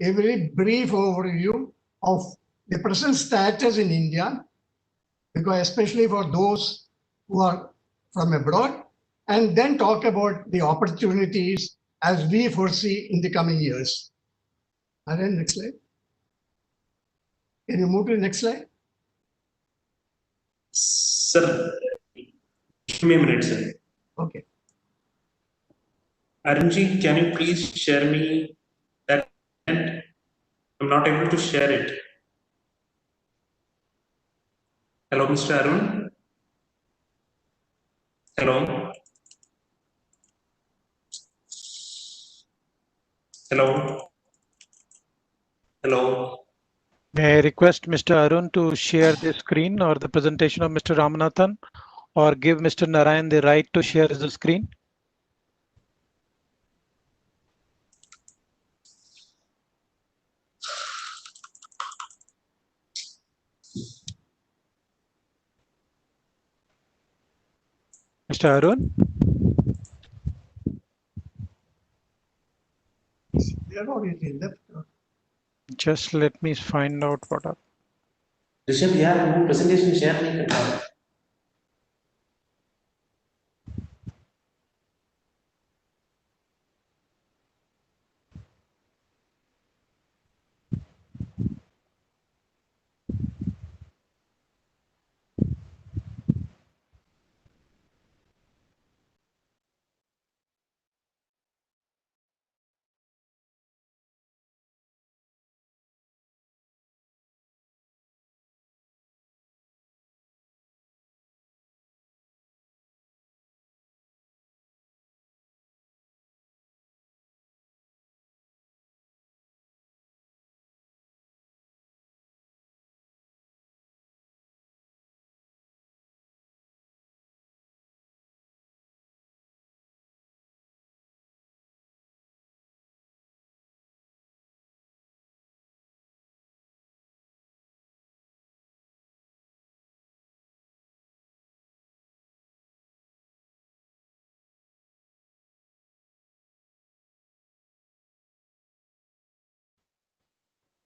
a very brief overview of the present status in India, because especially for those who are from abroad, and then talk about the opportunities as we foresee in the coming years. And then next slide. Can you move to the next slide? Sir, give me a minute, sir. Okay. Arunji, can you please share me that? I'm not able to share it. Hello, Mr. Arun. Hello. Hello. Hello. May I request Mr. Arun to share the screen or the presentation of Mr. Ramanathan, or give Mr. Narayan the right to share the screen? Mr. Arun? They are already left. Just let me find out what are. Rishabh यार वो presentation share नहीं कर पा रहा.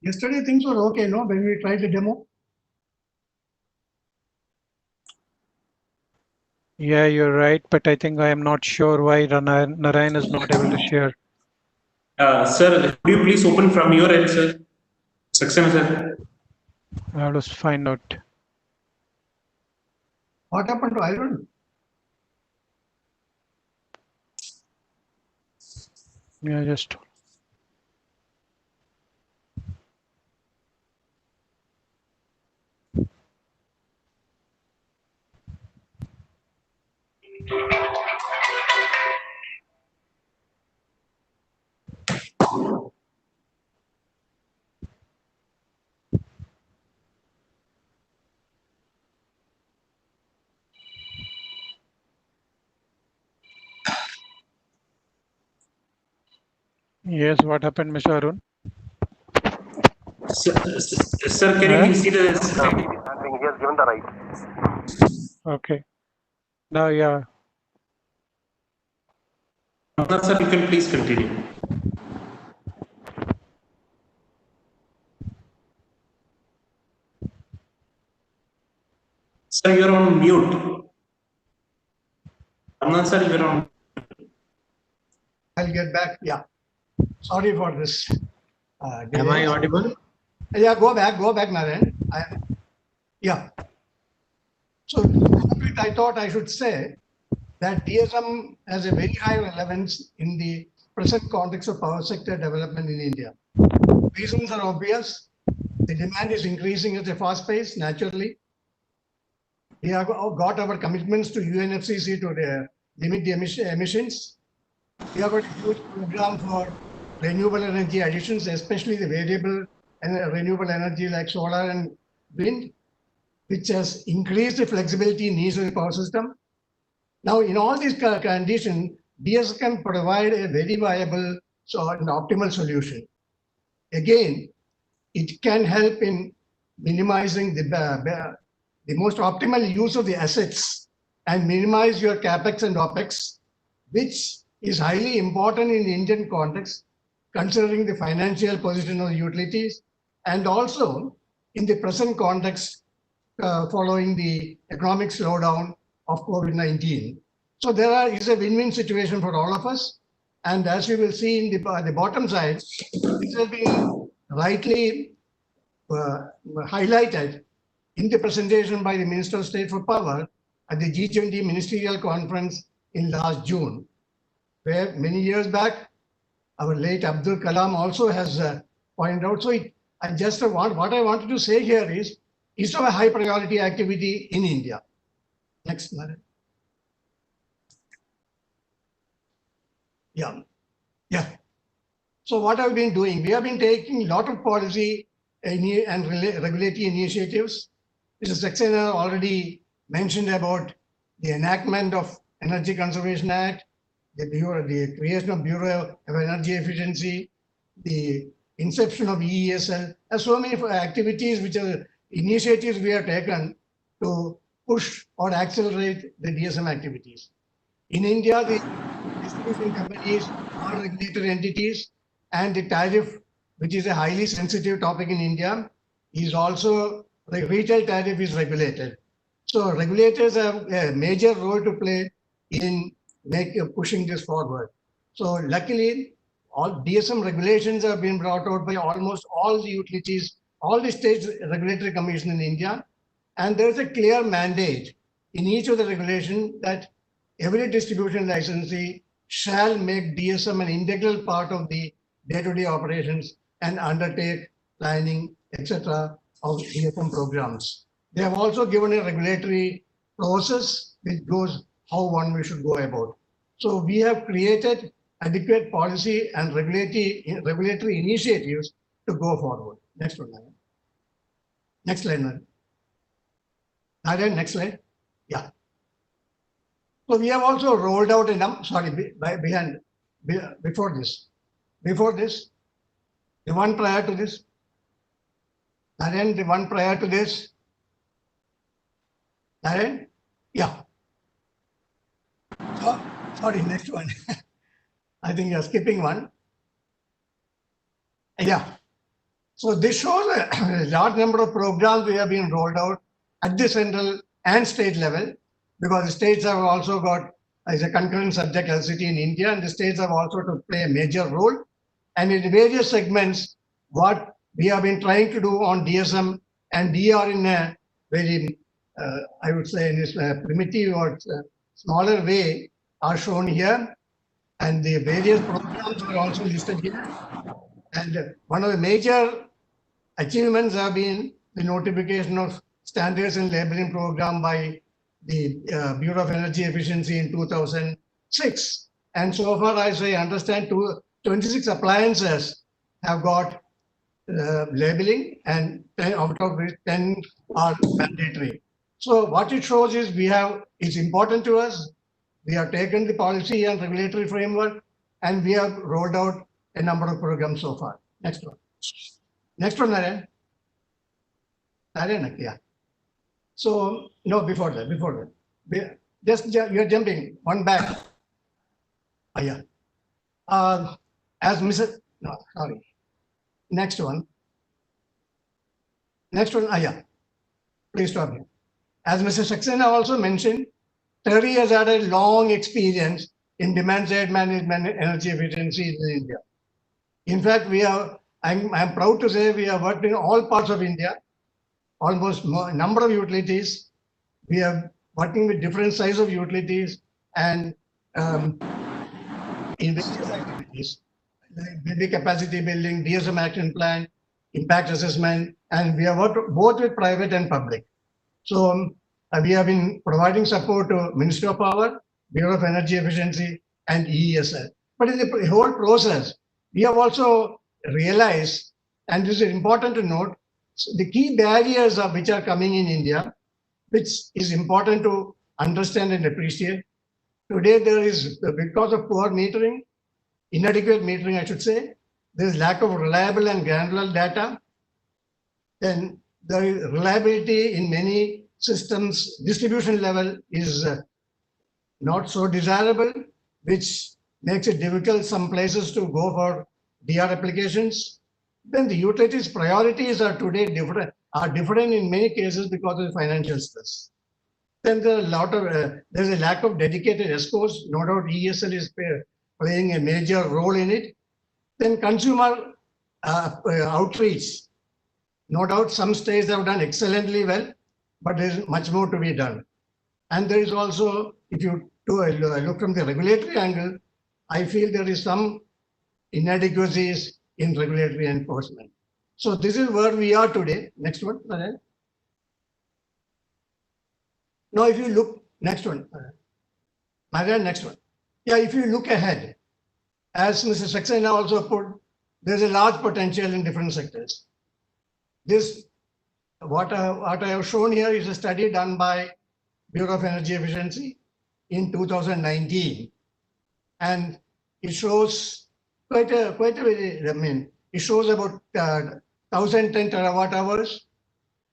Yesterday things were okay, no? When we tried the demo. Yeah, you're right, but I think I am not sure why Narayan is not able to share. Sir, could you please open from your end, sir? Section, sir. I'll just find out. What happened to Iron? Yeah, just. Yes, what happened, Mr. Arun? Sir, can you please see the slide? I think he has given the right. Okay. Now, yeah. No, sir, you can please continue. Sir, you're on mute. Amna sir, you're on. I'll get back. Yeah. Sorry for this. Am I audible? Yeah, go back, Narayan. Yeah. So I thought I should say that DSM has a very high relevance in the present context of power sector development in India. Reasons are obvious. The demand is increasing at a fast pace, naturally. We have got our commitments to UNFCCC to limit the emissions. We have got a huge program for renewable energy additions, especially the variable and renewable energy like solar and wind, which has increased the flexibility needs of the power system. Now, in all these conditions, DS can provide a very viable and optimal solution. Again, it can help in minimizing the most optimal use of the assets and minimize your capex and opex, which is highly important in the Indian context, considering the financial position of the utilities, and also in the present context following the economic slowdown of COVID-19. So is a win-win situation for all of us. And as you will see in the bottom side, this has been rightly highlighted in the presentation by the Minister of State for Power at the G20 Ministerial Conference in last June, where many years back, our late Abdul Kalam also has pointed out. So what I wanted to say here is, it's of a high priority activity in India. Next, Madam. Yeah. So what have we been doing? We have been taking a lot of policy and regulatory initiatives. Mr. Saxena already mentioned about the enactment of Energy Conservation Act, the creation of Bureau of Energy Efficiency, the inception of EESL. There's so many activities which are initiatives we have taken to push or accelerate the DSM activities. In India, the distribution companies are regulatory entities, and the tariff, which is a highly sensitive topic in India, is also, the retail tariff is regulated. So regulators have a major role to play in pushing this forward. So luckily, all DSM regulations have been brought out by almost all the utilities, all the state regulatory commission in India. And there's a clear mandate in each of the regulations that every distribution licensee shall make DSM an integral part of the day-to-day operations and undertake planning, etc. of DSM programs. They have also given a regulatory process which goes how we should go about. So we have created adequate policy and regulatory initiatives to go forward. Next one, Narayan. Next slide, Narayan, next slide. Yeah. So we have also rolled out before this, the one prior to this, Narayan, the one prior to this, Narayan, yeah. Sorry, next one. I think you're skipping one. Yeah. So this shows a large number of programs we have been rolled out at the central and state level, because the states have also got, as a concurrent subject LCT in India, and the states have also to play a major role. And in various segments, what we have been trying to do on DSM and DR in a very, I would say, in a primitive or smaller way are shown here. And the various programs are also listed here. And one of the major achievements have been the notification of standards and labeling program by the Bureau of Energy Efficiency in 2006. And so far, as I understand, 26 appliances have got labeling, and 10 out of which 10 are mandatory. So what it shows is it's important to us. We have taken the policy and regulatory framework, and we have rolled out a number of programs so far. Next one. Next one, Narayan. Narayan, yeah. So, no, before that. You're jumping one back. Yeah. As Mrs. No, sorry. Next one. Yeah. Please stop here. As Mr. Saxena also mentioned, TERI has had a long experience in demand-side management and energy efficiency in India. In fact, I'm proud to say we have worked in all parts of India, almost a number of utilities. We are working with different size of utilities and in various activities, like maybe capacity building, DSM action plan, impact assessment, and we have worked both with private and public. So we have been providing support to Ministry of Power, Bureau of Energy Efficiency, and EESL. But in the whole process, we have also realized, and this is important to note, the key barriers which are coming in India, which is important to understand and appreciate. Today, there is, because of poor metering, inadequate metering, I should say, there is lack of reliable and granular data. Then the reliability in many systems, distribution level is not so desirable, which makes it difficult some places to go for DR applications. Then the utilities priorities are today different in many cases because of financial stress. Then there's a lack of dedicated ESCOs. No doubt ESL is playing a major role in it. Then consumer outreach. No doubt some states have done excellently well, but there is much more to be done. And there is also, if you look from the regulatory angle, I feel there is some inadequacies in regulatory enforcement. So this is where we are today. Next one, Naren. Now, if you look, next one, Naren, next one. Yeah, if you look ahead, as Mr. Saxena also put, there's a large potential in different sectors. This, what I have shown here is a study done by Bureau of Energy Efficiency in 2019, and it shows quite a very, I mean, it shows about 1,010 terawatt hours,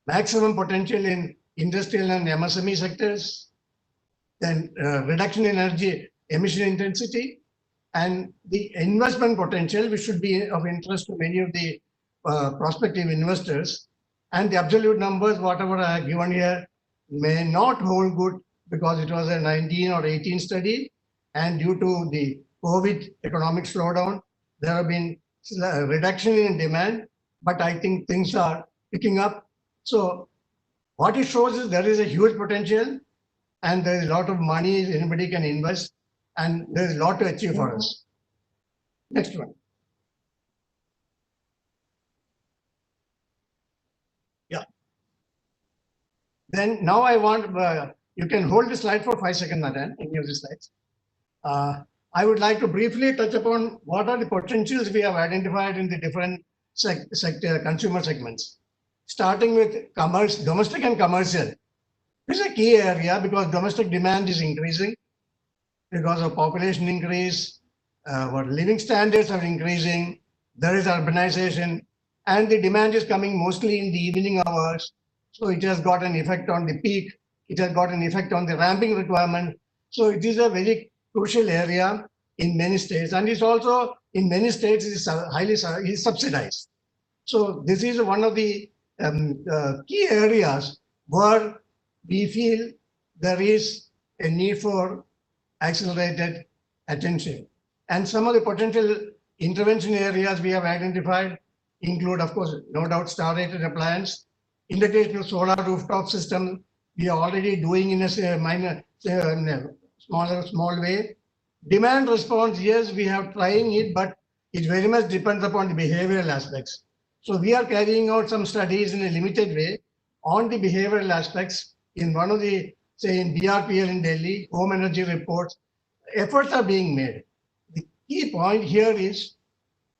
maximum potential in industrial and MSME sectors, then reduction in energy emission intensity, and the investment potential, which should be of interest to many of the prospective investors. And the absolute numbers, whatever I have given here, may not hold good because it was a 19 or 18 study, and due to the COVID economic slowdown, there have been a reduction in demand, but I think things are picking up. So what it shows is there is a huge potential, and there is a lot of money anybody can invest, and there is a lot to achieve for us. Next one. Yeah. Then now I want, you can hold the slide for 5 seconds, Madan, any of the slides. I would like to briefly touch upon what are the potentials we have identified in the different sector consumer segments. Starting with domestic and commercial. This is a key area because domestic demand is increasing because of population increase, what living standards are increasing, there is urbanization, and the demand is coming mostly in the evening hours. So it has got an effect on the peak. It has got an effect on the ramping requirement. So it is a very crucial area in many states, and it's also in many states is highly subsidized. So this is one of the key areas where we feel there is a need for accelerated attention. And some of the potential intervention areas we have identified include, of course, no doubt, star-rated appliance, integration of solar rooftop system. We are already doing in a minor, small way. Demand response, yes, we have trying it, but it very much depends upon the behavioral aspects. So we are carrying out some studies in a limited way on the behavioral aspects in one of the, say in BRPL in Delhi, home energy reports, efforts are being made. The key point here is,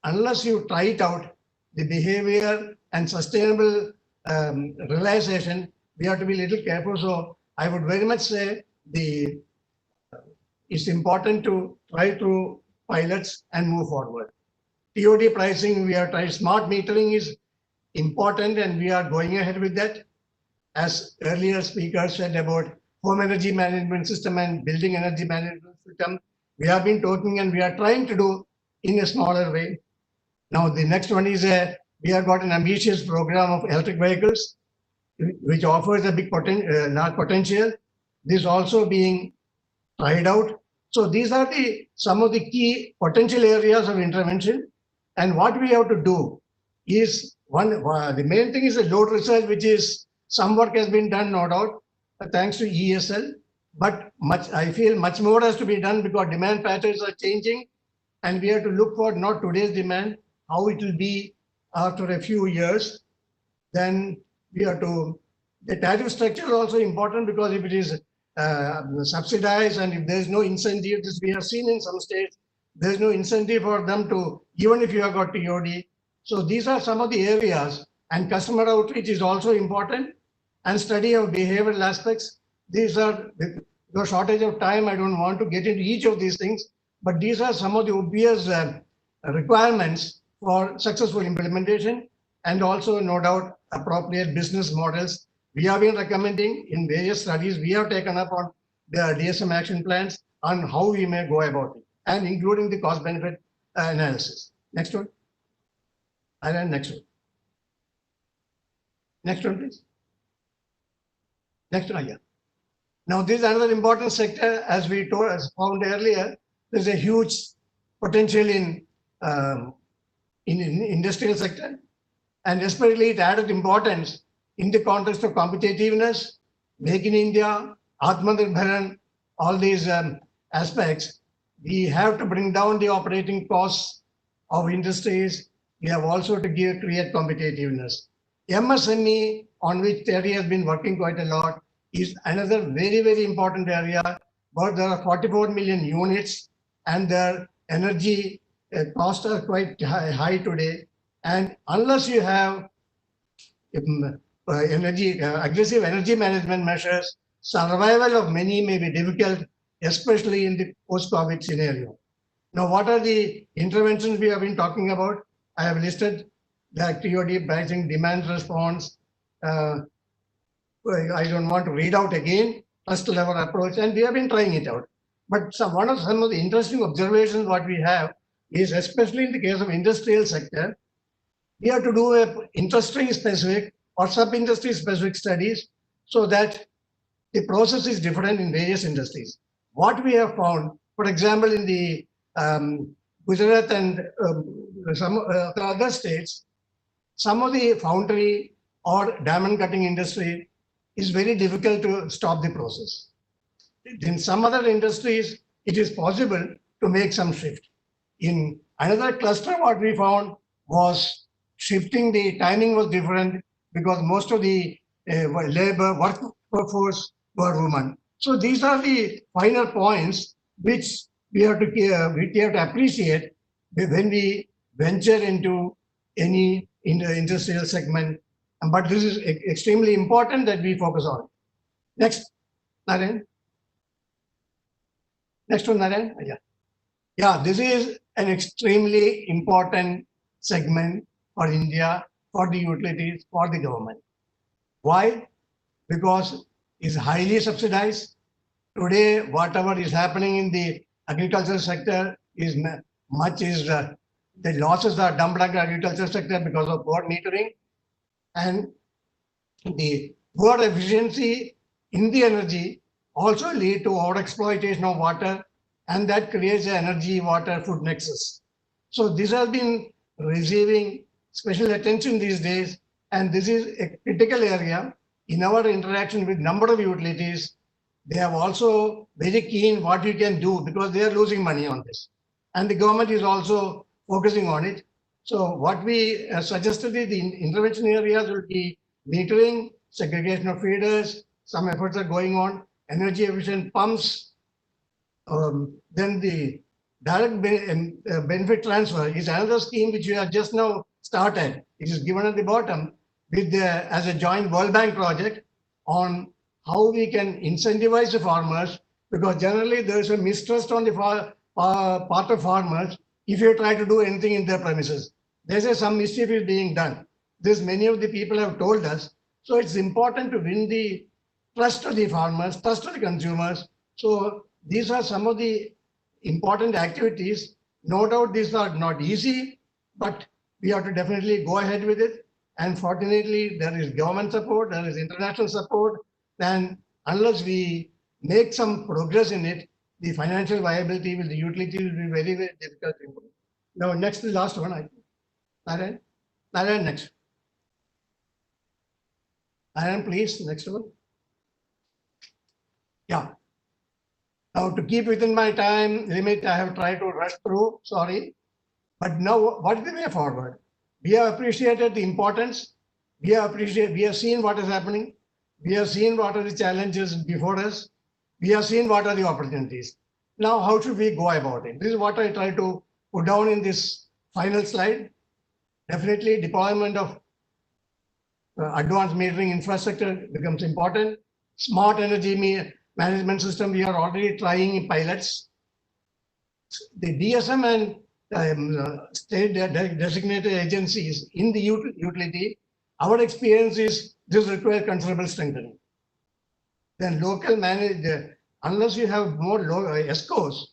unless you try it out, the behavior and sustainable realization, we have to be a little careful. So I would very much say it's important to try through pilots and move forward. TOD pricing, we are trying. Smart metering is important, and we are going ahead with that. As earlier speakers said about home energy management system and building energy management system, we have been talking and we are trying to do in a smaller way. Now the next one is we have got an ambitious program of electric vehicles, which offers a big large potential. This also being tried out. So these are some of the key potential areas of intervention. And what we have to do is the main thing is the load research, which is some work has been done, no doubt, thanks to ESL. But I feel much more has to be done because demand patterns are changing, and we have to look for not today's demand, how it will be after a few years. Then we have to, the tariff structure is also important because if it is subsidized and if there is no incentive, this we have seen in some states, there is no incentive for them to, even if you have got TOD. So these are some of the areas, and customer outreach is also important, and study of behavioral aspects. These are, the shortage of time, I don't want to get into each of these things, but these are some of the obvious requirements for successful implementation, and also no doubt appropriate business models. We have been recommending in various studies we have taken up on the DSM action plans on how we may go about it, and including the cost benefit analysis. Next one. And then next one. Next one, please. Next one, yeah. Now, this is another important sector, as we found earlier. There's a huge potential in industrial sector, and especially it added importance in the context of competitiveness, Make in India, Atmanirbharan, all these aspects. We have to bring down the operating costs of industries. We have also to create competitiveness. MSME, on which TERI has been working quite a lot, is another very, very important area. But there are 44 million units, and their energy costs are quite high today. And unless you have aggressive energy management measures, survival of many may be difficult, especially in the post-COVID scenario. Now, what are the interventions we have been talking about? I have listed the TOD pricing, demand response. I don't want to read out again, first level approach, and we have been trying it out. But some of the interesting observations what we have is, especially in the case of industrial sector, we have to do a industry specific or sub-industry specific studies so that the process is different in various industries. What we have found, for example, in the Gujarat and some other states, some of the foundry or diamond cutting industry is very difficult to stop the process. In some other industries, it is possible to make some shift. In another cluster, what we found was shifting, the timing was different because most of the labor workforce were women. So these are the final points which we have to appreciate when we venture into any industrial segment. But this is extremely important that we focus on. Next, Naren. Next one, Naren. Yeah, this is an extremely important segment for India, for the utilities, for the government. Why? Because it's highly subsidized. Today, whatever is happening in the agriculture sector is the losses are dumped on the agriculture sector because of poor metering, and the poor efficiency in the energy also lead to overexploitation of water, and that creates an energy water food nexus. So this has been receiving special attention these days, and this is a critical area in our interaction with number of utilities. They are also very keen what you can do because they are losing money on this, and the government is also focusing on it. So what we suggested is the intervention areas will be metering, segregation of feeders. Some efforts are going on, energy efficient pumps. Then the direct benefit transfer is another scheme which we have just now started. It is given at the bottom with as a joint World Bank project on how we can incentivize the farmers, because generally there is a mistrust on the part of farmers if you try to do anything in their premises. There's some mischief is being done. This many of the people have told us. So it's important to win the trust of the farmers, trust of the consumers. So these are some of the important activities. No doubt these are not easy, but we have to definitely go ahead with it. And fortunately, there is government support, there is international support, and unless we make some progress in it, the financial viability with the utility will be very, very difficult to improve. Now, next to the last one, I think. Narayan, next. Narayan, please, next one. Yeah. Now, to keep within my time limit, I have tried to rush through, sorry. But now, what is the way forward? We have appreciated the importance. We have seen what is happening. We have seen what are the challenges before us. We have seen what are the opportunities. Now, how should we go about it? This is what I try to put down in this final slide. Definitely, deployment of advanced metering infrastructure becomes important. Smart energy management system, we are already trying in pilots. The DSM and state designated agencies in the utility, our experience is this requires considerable strengthening. Then local unless you have more ESCOs,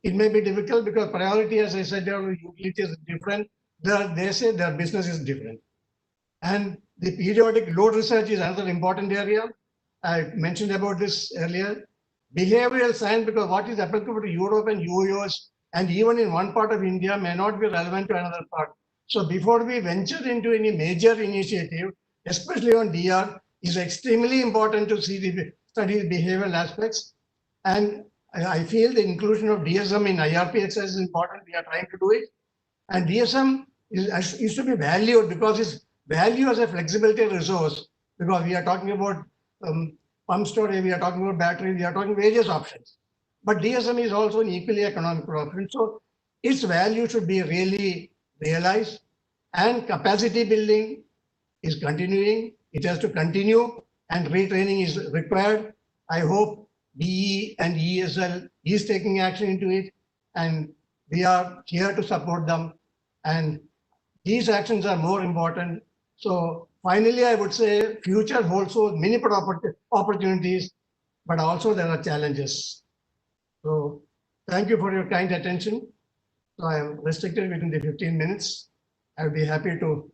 it may be difficult because priority, as I said, our utilities is different they say their business is different. And the periodic load research is another important area. I mentioned about this earlier. Behavioral science, because what is applicable to Europe and US and even in one part of India may not be relevant to another part. So before we venture into any major initiative, especially on DR, is extremely important to study the behavioral aspects. And I feel the inclusion of DSM in IRP exercise is important. We are trying to do it. And DSM is to be valued because it's value as a flexibility resource, because we are talking about pump storage, we are talking about battery, we are talking various options. But DSM is also an equally economical option. So its value should be really realized, and capacity building is continuing. It has to continue, and retraining is required. I hope BE and ESL is taking action into it, and we are here to support them. And these actions are more important. So finally, I would say future holds so many opportunities, but also there are challenges. So thank you for your kind attention. So I am restricted within the 15 minutes. I will be happy to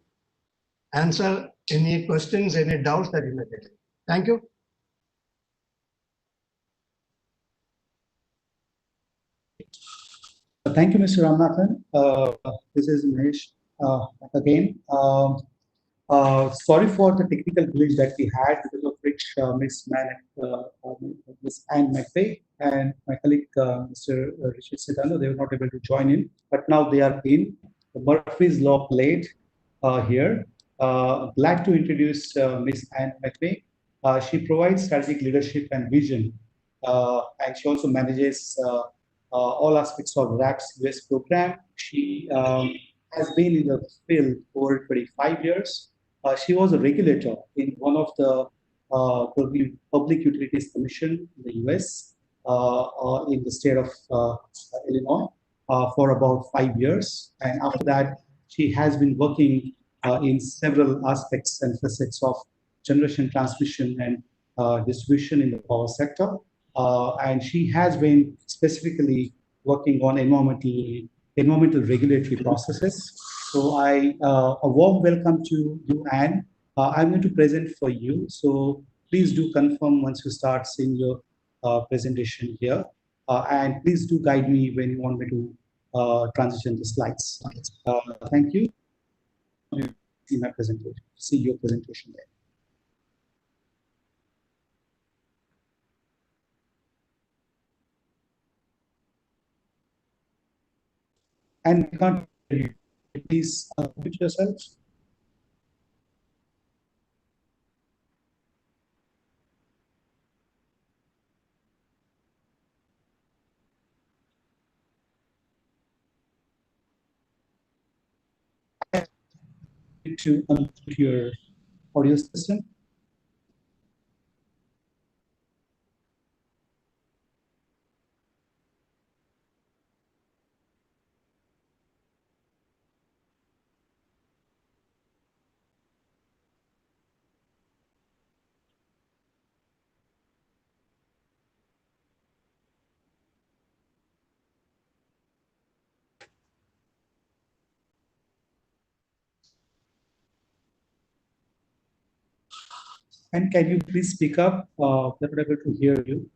answer any questions, any doubts that you may get. Thank you. Thank you, Mr. Ramanathan. This is Mahesh again. Sorry for the technical glitch that we had, because of which Ms. Anne McVeigh and my colleague Mr. Richard Sedano, they were not able to join in, but now they are in. The Murphy's Law played here. Glad to introduce Ms. Anne McVeigh. She provides strategic leadership and vision, and she also manages all aspects of RAP's US program. She has been in the field for 25 years. She was a regulator in one of the Public Utilities Commission in the US, in the state of Illinois, for about 5 years. And after that, she has been working in several aspects and facets of generation, transmission, and distribution in the power sector. And she has been specifically working on environmental regulatory processes. So a warm welcome to you, Anne. I'm going to present for you. So please do confirm once you start seeing your presentation here. And please do guide me when you want me to transition the slides. Thank you. See my presentation. See your presentation there. And can't you please mute yourself? To unmute your audio system. And can you please speak up? They're not able to hear you.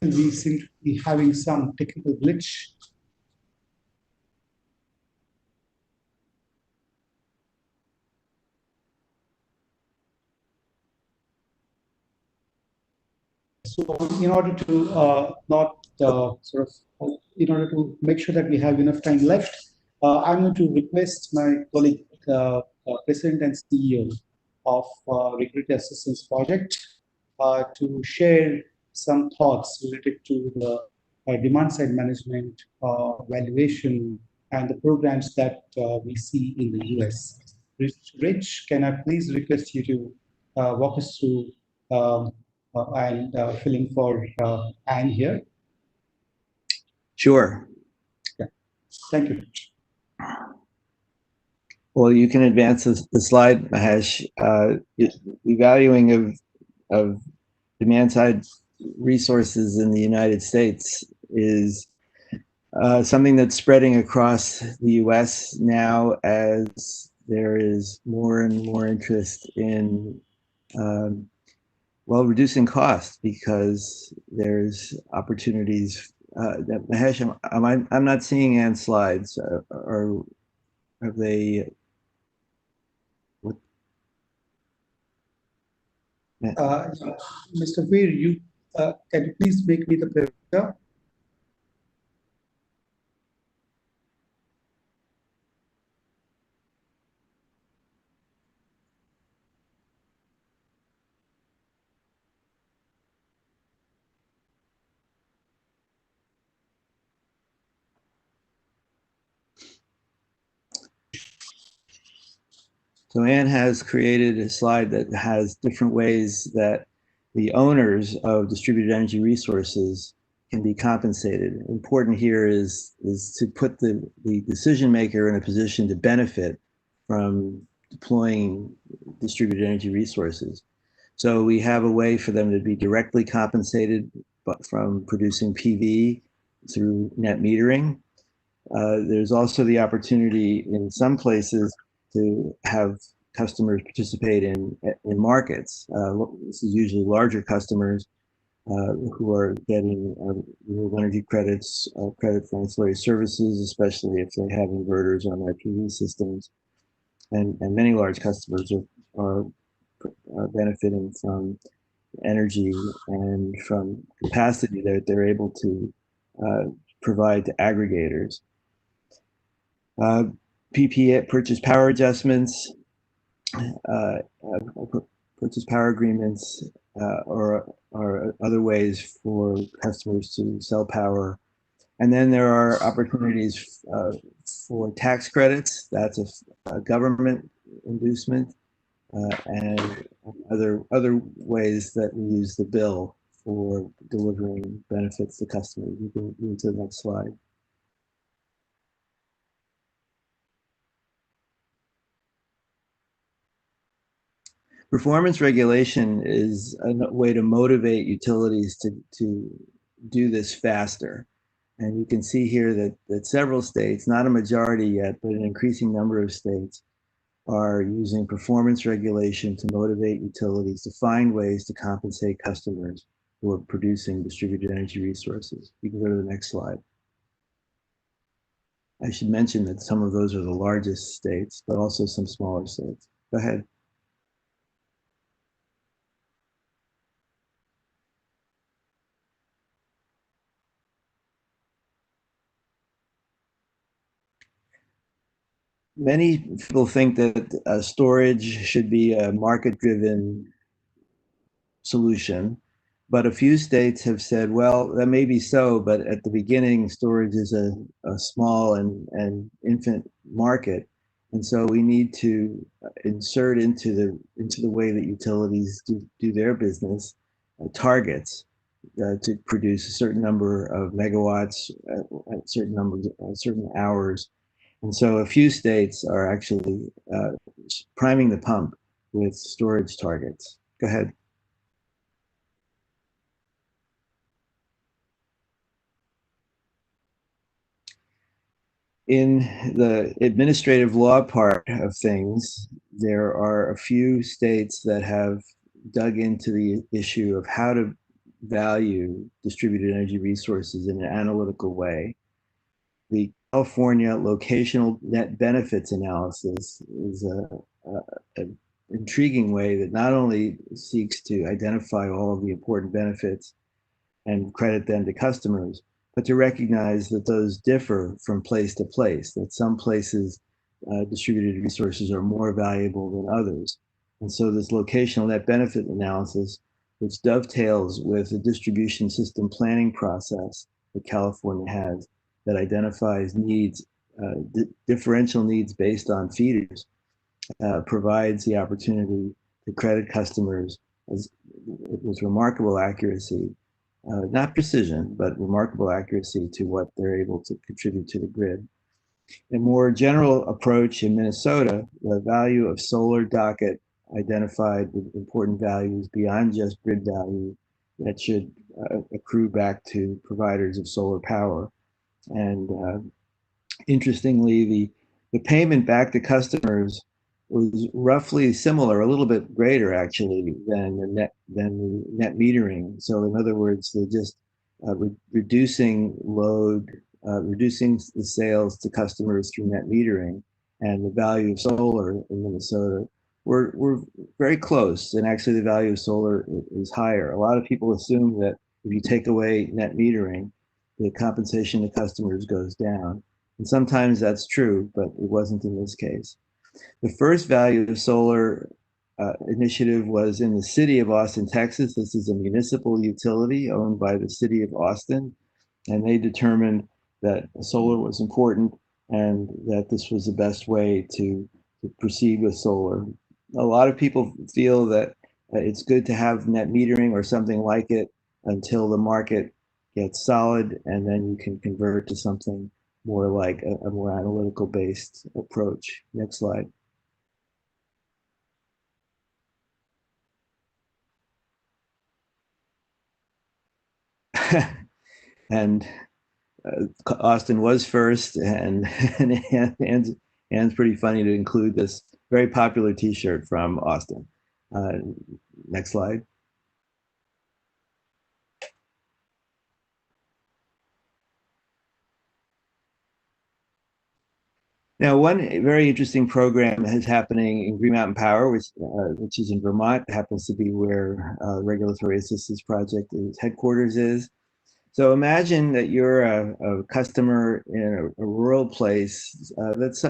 We seem to be having some technical glitch. So in order to in order to make sure that we have enough time left, I'm going to request my colleague, President and CEO of Regulatory Assistance Project, to share some thoughts related to the demand side management, valuation, and the programs that we see in the US. Rich, can I please request you to walk us through and filling for Anne here? Sure. Thank you. Well, you can advance the slide, Mahesh. Evaluating of demand-side resources in the United States is something that's spreading across the U.S. now as there is more and more interest in reducing costs because there's opportunities. Mahesh, I'm not seeing Anne's slides. Or have they? Mr. Veer, you can you please make me the presenter? So Anne has created a slide that has different ways that the owners of distributed energy resources can be compensated. Important here is to put the decision maker in a position to benefit from deploying distributed energy resources. So we have a way for them to be directly compensated from producing PV through net metering. There's also the opportunity in some places to have customers participate in markets. This is usually larger customers who are getting renewable energy credits, credit for ancillary services, especially if they have inverters on their PV systems. And many large customers are benefiting from energy and from capacity that they're able to provide to aggregators. PPA, purchase power adjustments, purchase power agreements, or other ways for customers to sell power. And then there are opportunities for tax credits. That's a government inducement, and other ways that we use the bill for delivering benefits to customers. You can move to the next slide. Performance regulation is a way to motivate utilities to do this faster. And you can see here that several states, not a majority yet, but an increasing number of states, are using performance regulation to motivate utilities to find ways to compensate customers who are producing distributed energy resources. You can go to the next slide. I should mention that some of those are the largest states, but also some smaller states. Go ahead. Many people think that storage should be a market-driven solution, but a few states have said, well, that may be so, but at the beginning, storage is a small and infant market, and so we need to insert into the way that utilities do their business targets to produce a certain number of megawatts at certain hours. And so a few states are actually priming the pump with storage targets. Go ahead. In the administrative law part of things, there are a few states that have dug into the issue of how to value distributed energy resources in an analytical way. The California locational net benefits analysis is an intriguing way that not only seeks to identify all of the important benefits and credit them to customers, but to recognize that those differ from place to place, that some places distributed resources are more valuable than others. And so this locational net benefit analysis, which dovetails with the distribution system planning process that California has, that identifies needs, differential needs based on feeders, provides the opportunity to credit customers with remarkable accuracy, not precision, but remarkable accuracy to what they're able to contribute to the grid. A more general approach in Minnesota, the value of solar docket identified with important values beyond just grid value that should accrue back to providers of solar power. And interestingly, the payment back to customers was roughly similar, a little bit greater actually than the net metering. So in other words, they're just reducing load, reducing the sales to customers through net metering, and the value of solar in Minnesota were very close. And actually, the value of solar is higher. A lot of people assume that if you take away net metering, the compensation to customers goes down. And sometimes that's true, but it wasn't in this case. The first value of solar initiative was in the city of Austin, Texas. This is a municipal utility owned by the city of Austin. And they determined that solar was important and that this was the best way to proceed with solar. A lot of people feel that it's good to have net metering or something like it until the market gets solid, and then you can convert to something more like a more analytical based approach. Next slide. And Austin was first, and Ann's pretty funny to include this very popular T-shirt from Austin. Next slide. Now, one very interesting program is happening in Green Mountain Power, which is in Vermont. It happens to be where Regulatory Assistance Project headquarters is. So imagine that you're a customer in a rural place that's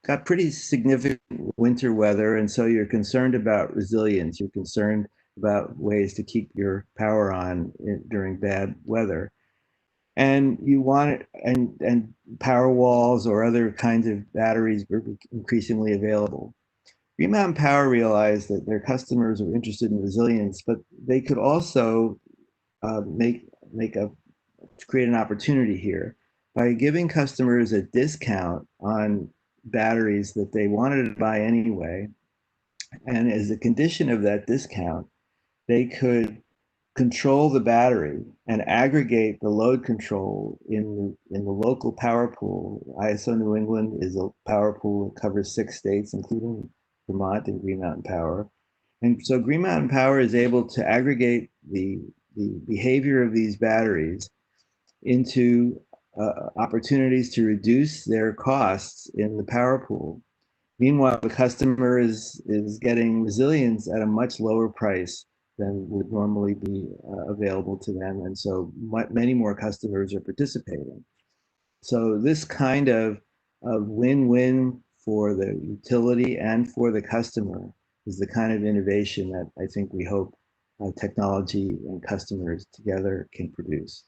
got pretty significant winter weather, and so you're concerned about resilience. You're concerned about ways to keep your power on during bad weather. And you want it, and power walls or other kinds of batteries were increasingly available. Green Mountain Power realized that their customers were interested in resilience, but they could also create an opportunity here by giving customers a discount on batteries that they wanted to buy anyway. And as a condition of that discount, they could control the battery and aggregate the load control in the local power pool. ISO New England is a power pool that covers 6 states, including Vermont and Green Mountain Power. And so Green Mountain Power is able to aggregate the behavior of these batteries into opportunities to reduce their costs in the power pool. Meanwhile, the customer is getting resilience at a much lower price than would normally be available to them. And so many more customers are participating. So this kind of win-win for the utility and for the customer is the kind of innovation that I think we hope technology and customers together can produce.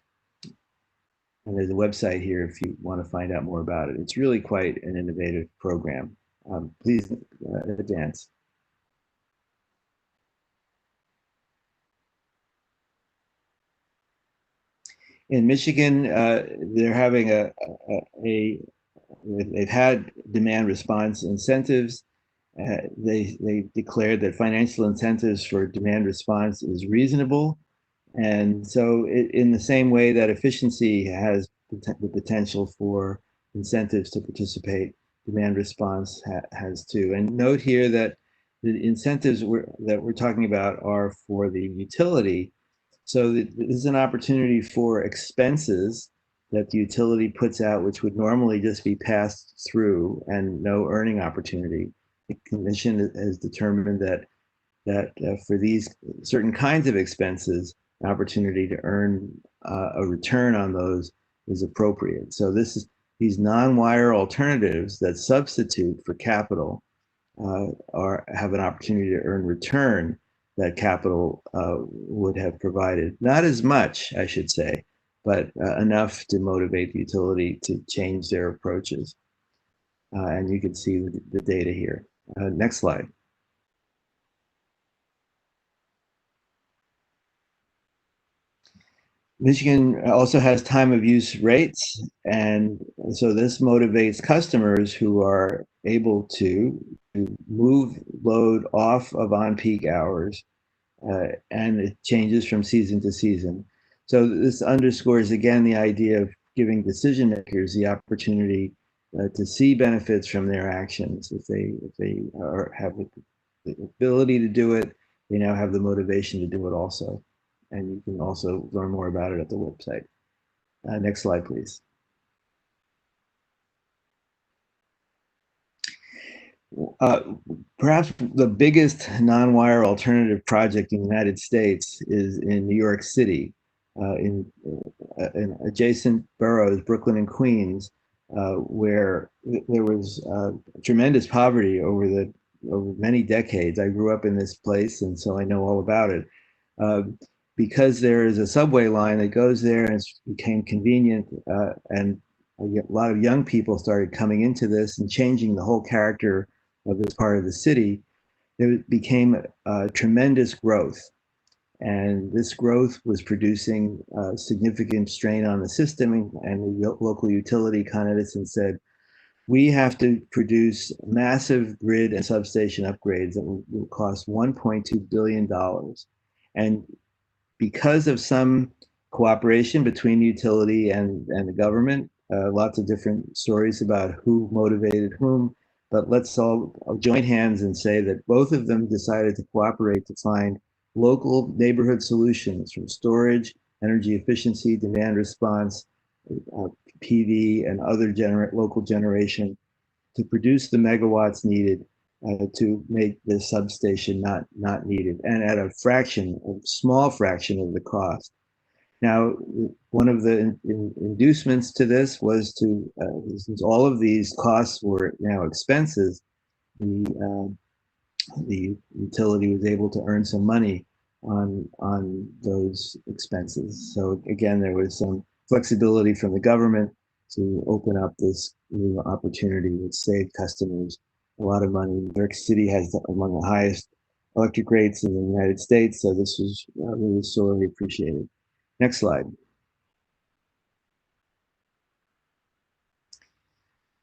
And there's a website here if you want to find out more about it. It's really quite an innovative program. Please advance. In Michigan, they're having they've had demand response incentives. They declared that financial incentives for demand response is reasonable. And so in the same way that efficiency has the potential for incentives to participate, demand response has too. And note here that the incentives that we're talking about are for the utility. So this is an opportunity for expenses that the utility puts out, which would normally just be passed through and no earning opportunity. The commission has determined that for these certain kinds of expenses, an opportunity to earn a return on those is appropriate. So these non-wire alternatives that substitute for capital have an opportunity to earn return that capital would have provided. Not as much, I should say, but enough to motivate the utility to change their approaches. And you can see the data here. Next slide. Michigan also has time of use rates, and so this motivates customers who are able to move load off of on-peak hours, and it changes from season to season. So this underscores again the idea of giving decision makers the opportunity to see benefits from their actions. If they have the ability to do it, they now have the motivation to do it also. And you can also learn more about it at the website. Next slide, please. Perhaps the biggest non-wire alternative project in the United States is in New York City, in adjacent boroughs, Brooklyn and Queens, where there was tremendous poverty over many decades. I grew up in this place, and so I know all about it. Because there is a subway line that goes there and it became convenient, and a lot of young people started coming into this and changing the whole character of this part of the city, there became tremendous growth. And this growth was producing significant strain on the system, and the local utility commented and said, we have to produce massive grid and substation upgrades that will cost $1.2 billion. And because of some cooperation between the utility and the government, lots of different stories about who motivated whom, but let's all join hands and say that both of them decided to cooperate to find local neighborhood solutions from storage, energy efficiency, demand response, PV, and other local generation to produce the megawatts needed to make the substation not needed, and at a small fraction of the cost. Now, one of the inducements to this was to, since all of these costs were now expenses, the utility was able to earn some money on those expenses. So again, there was some flexibility from the government to open up this new opportunity, which saved customers a lot of money. New York City has among the highest electric rates in the United States, so this was really sorely appreciated. Next slide.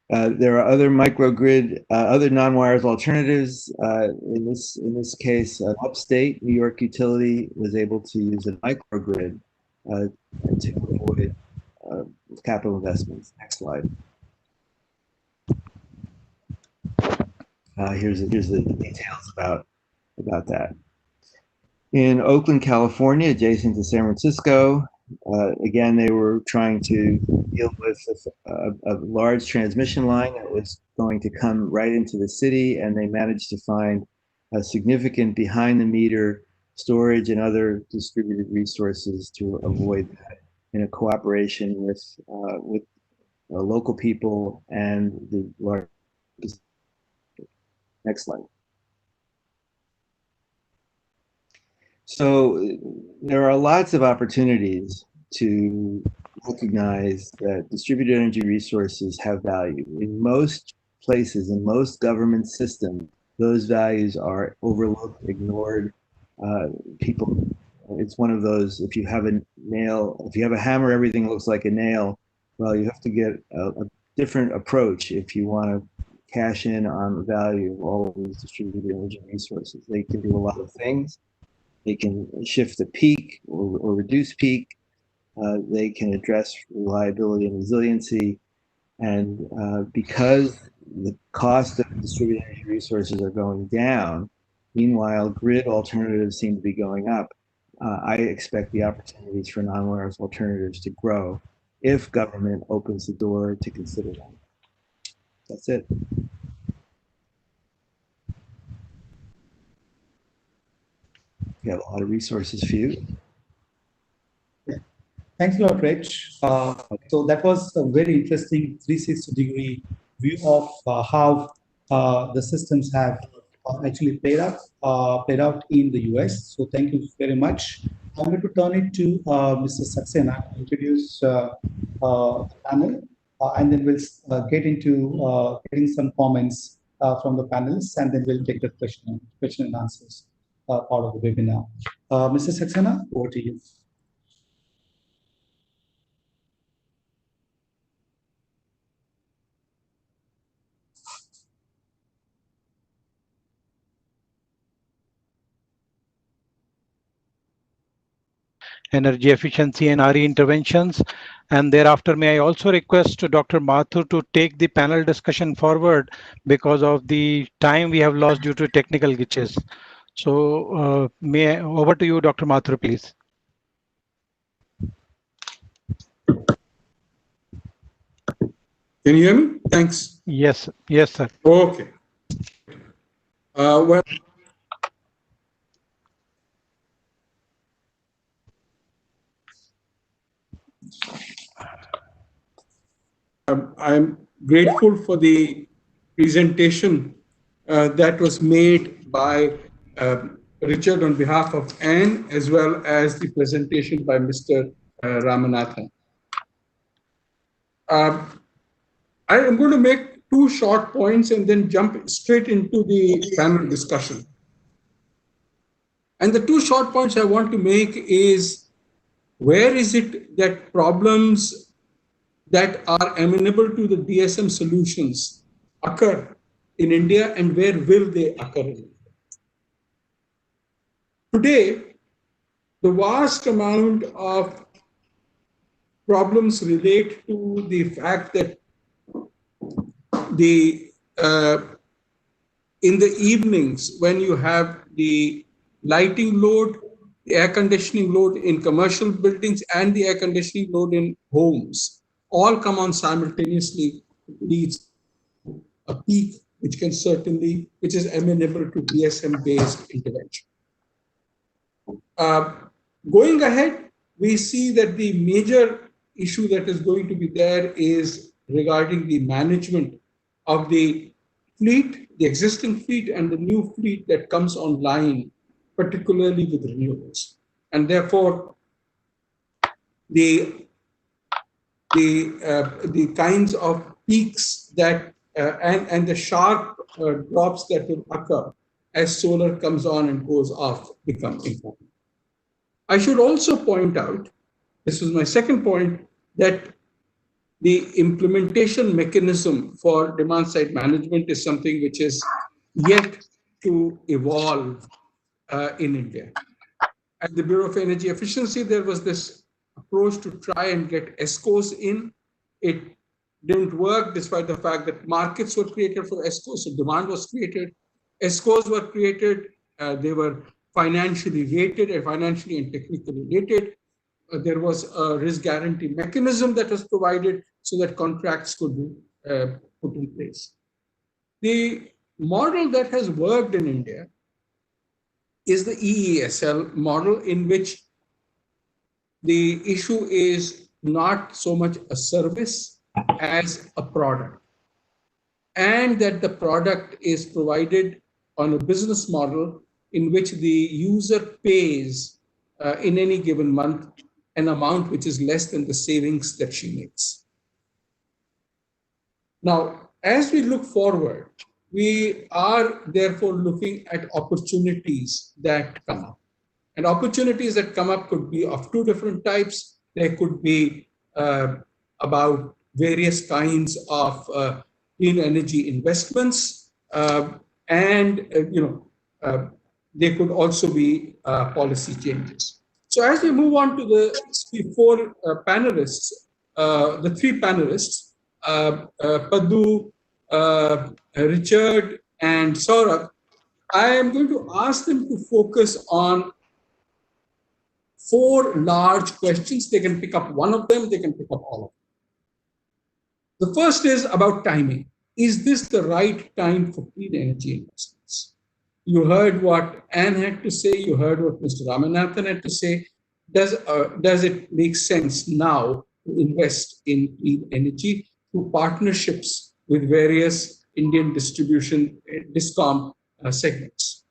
There are other microgrid, other non-wires alternatives. In this case, an upstate New York utility was able to use a microgrid to avoid capital investments. Next slide. Here's the details about that. In Oakland, California, adjacent to San Francisco, again, they were trying to deal with a large transmission line that was going to come right into the city, and they managed to find a significant behind-the-meter storage and other distributed resources to avoid that in a cooperation with local people and the large. Next slide. So there are lots of opportunities to recognize that distributed energy resources have value. In most places, in most government systems, those values are overlooked, ignored. It's one of those, if you have a hammer, everything looks like a nail. Well, you have to get a different approach if you want to cash in on the value of all of these distributed energy resources. They can do a lot of things. They can shift the peak or reduce peak. They can address reliability and resiliency. And because the cost of distributed energy resources are going down, meanwhile, grid alternatives seem to be going up, I expect the opportunities for non-wires alternatives to grow if government opens the door to consider them. That's it. We have a lot of resources for you. Thanks a lot, Rich. So that was a very interesting 360-degree view of how the systems have actually played out in the US. So thank you very much. I'm going to turn it to Mr. Saxena to introduce the panel, and then we'll get into getting some comments from the panelists, and then we'll take the question and answers part of the webinar. Mr. Saxena, over to you. Energy efficiency and RE interventions. And thereafter, may I also request Dr. Mathur to take the panel discussion forward because of the time we have lost due to technical glitches. So over to you, Dr. Mathur, please. Can you hear me? Thanks. Yes, yes, sir. Okay. Well, I'm grateful for the presentation that was made by Richard on behalf of Anne, as well as the presentation by Mr. Ramanathan. I am going to make two short points and then jump straight into the panel discussion. And the two short points I want to make is, where is it that problems that are amenable to the DSM solutions occur in India, and where will they occur in India? Today, the vast amount of problems relate to the fact that in the evenings, when you have the lighting load, the air conditioning load in commercial buildings, and the air conditioning load in homes, all come on simultaneously, leads to a peak, which is amenable to DSM-based intervention. Going ahead, we see that the major issue that is going to be there is regarding the management of the fleet, the existing fleet, and the new fleet that comes online, particularly with renewables. And therefore, the kinds of peaks that and the sharp drops that will occur as solar comes on and goes off become important. I should also point out, this is my second point, that the implementation mechanism for demand side management is something which is yet to evolve in India. At the Bureau of Energy Efficiency, there was this approach to try and get ESCOs in. It didn't work, despite the fact that markets were created for ESCOs, so demand was created. ESCOs were created, they were financially rated and financially and technically rated. There was a risk guarantee mechanism that was provided so that contracts could be put in place. The model that has worked in India is the EESL model, in which the issue is not so much a service as a product, and that the product is provided on a business model in which the user pays in any given month an amount which is less than the savings that she makes. Now, as we look forward, we are therefore looking at opportunities that come up. And opportunities that come up could be of two different types. There could be about various kinds of clean energy investments, and there could also be policy changes. So as we move on to the four panelists, the three panelists, Paddu, Richard, and Saurabh, I am going to ask them to focus on four large questions. They can pick up one of them, they can pick up all of them. The first is about timing. Is this the right time for clean energy investments? You heard what Anne had to say, you heard what Mr. Ramanathan had to say. Does it make sense now to invest in clean energy through partnerships with various Indian distribution DISCOM segments?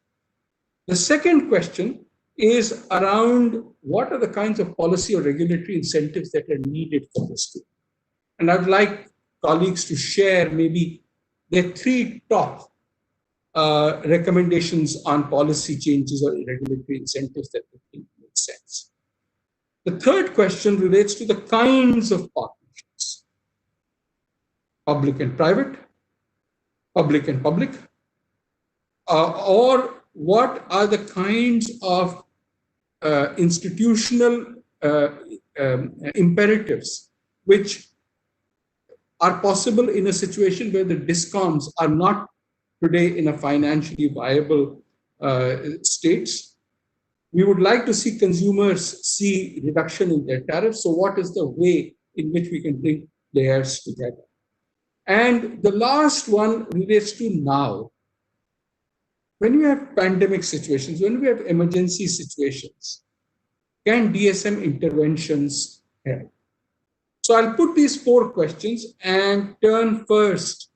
The second question is around what are the kinds of policy or regulatory incentives that are needed for this too. And I'd like colleagues to share maybe their three top recommendations on policy changes or regulatory incentives that we think make sense. The third question relates to the kinds of partnerships: public and private, public and public, or what are the kinds of institutional imperatives which are possible in a situation where the DISCOMs are not today in a financially viable states. We would like to see consumers see reduction in their tariffs. So what is the way in which we can bring players together? And the last one relates to now. When we have pandemic situations, when we have emergency situations, can DSM interventions help? So I'll put these 4 questions and turn first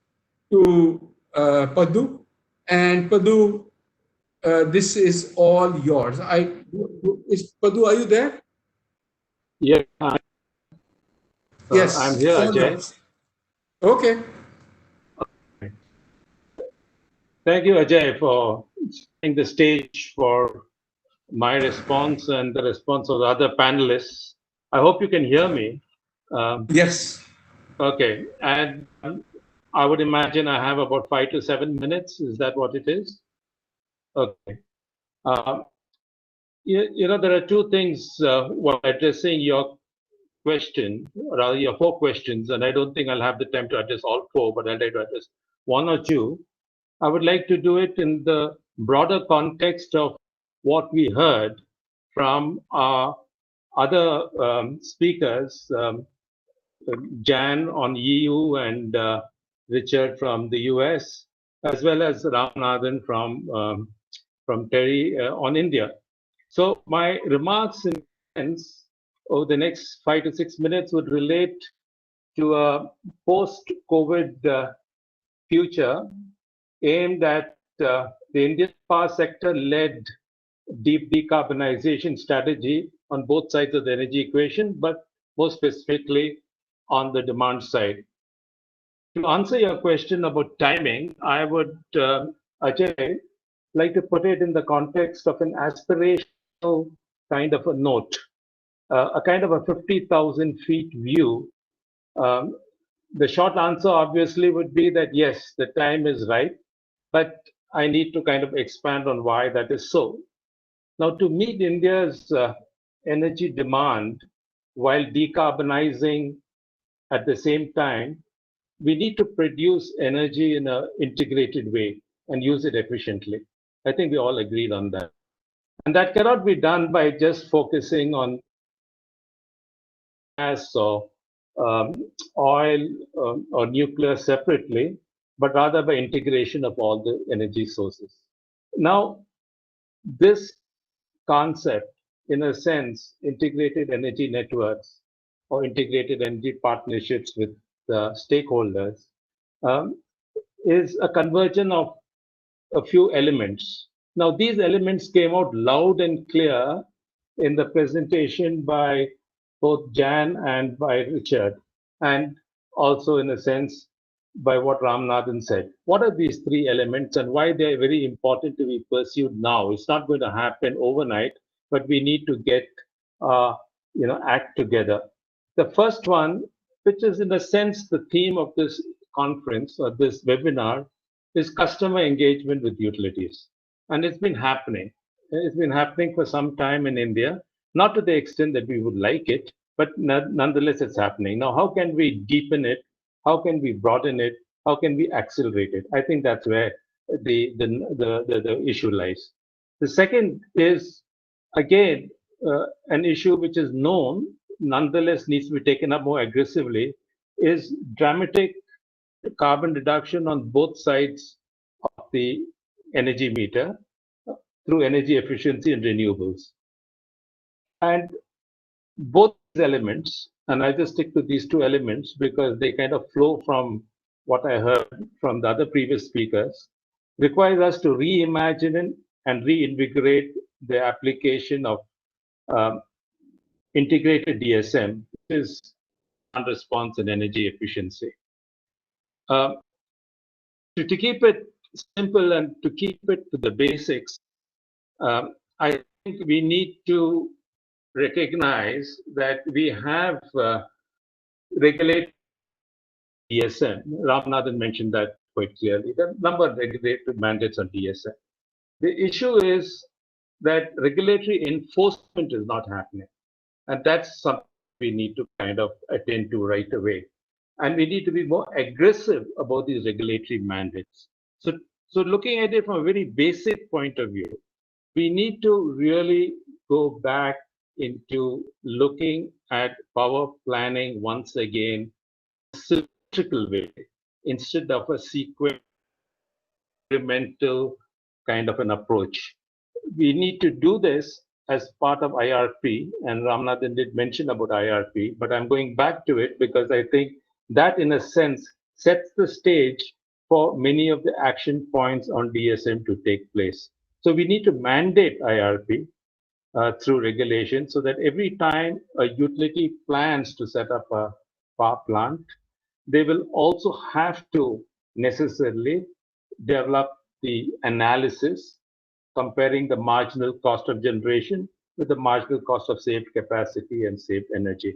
to Padu. And Padu, this is all yours. Padu, are you there? Yeah. Yes. I'm here, Ajay. Okay. Thank you, Ajay, for setting the stage for my response and the response of the other panelists. I hope you can hear me. Yes. Okay. And I would imagine I have about 5 to 7 minutes. Is that what it is? Okay. You know, there are 2 things while addressing your question, or rather your 4 questions, and I don't think I'll have the time to address all 4, but I'll try to address 1 or 2. I would like to do it in the broader context of what we heard from our other speakers, Jan on EU and Richard from the US, as well as Ramanathan from TERI on India. So my remarks in sense over the next 5 to 6 minutes would relate to a post-COVID future aimed at the Indian power sector led deep decarbonization strategy on both sides of the energy equation, but more specifically on the demand side. To answer your question about timing, I would, Ajay, like to put it in the context of an aspirational kind of a note, a kind of a 50,000 feet view. The short answer obviously would be that yes, the time is right, but I need to kind of expand on why that is so. Now, to meet India's energy demand while decarbonizing at the same time, we need to produce energy in an integrated way and use it efficiently. I think we all agreed on that. And that cannot be done by just focusing on gas or oil or nuclear separately, but rather by integration of all the energy sources. Now, this concept, in a sense, integrated energy networks or integrated energy partnerships with the stakeholders, is a convergence of a few elements. Now, these elements came out loud and clear in the presentation by both Jan and by Richard, and also, in a sense, by what Ramanathan said. What are these 3 elements and why they are very important to be pursued now? It's not going to happen overnight, but we need to get, act together. The first one, which is in a sense the theme of this conference or this webinar, is customer engagement with utilities. And it's been happening. It's been happening for some time in India, not to the extent that we would like it, but nonetheless, it's happening. Now, how can we deepen it? How can we broaden it? How can we accelerate it? I think that's where the issue lies. The second is, again, an issue which is known, nonetheless needs to be taken up more aggressively, is dramatic carbon reduction on both sides of the energy meter through energy efficiency and renewables. And both elements, and I just stick to these 2 elements because they kind of flow from what I heard from the other previous speakers, requires us to reimagine and reinvigorate the application of integrated DSM, which is response and energy efficiency. To keep it simple and to keep it to the basics, I think we need to recognize that we have regulated DSM. Ramanathan mentioned that quite clearly. The number of regulatory mandates on DSM. The issue is that regulatory enforcement is not happening. And that's something we need to kind of attend to right away. And we need to be more aggressive about these regulatory mandates. So looking at it from a very basic point of view, we need to really go back into looking at power planning once again, symmetrical way, instead of a sequential kind of an approach. We need to do this as part of IRP, and Ramanathan did mention about IRP, but I'm going back to it because I think that, in a sense, sets the stage for many of the action points on DSM to take place. So we need to mandate IRP through regulation so that every time a utility plans to set up a power plant, they will also have to necessarily develop the analysis comparing the marginal cost of generation with the marginal cost of saved capacity and saved energy,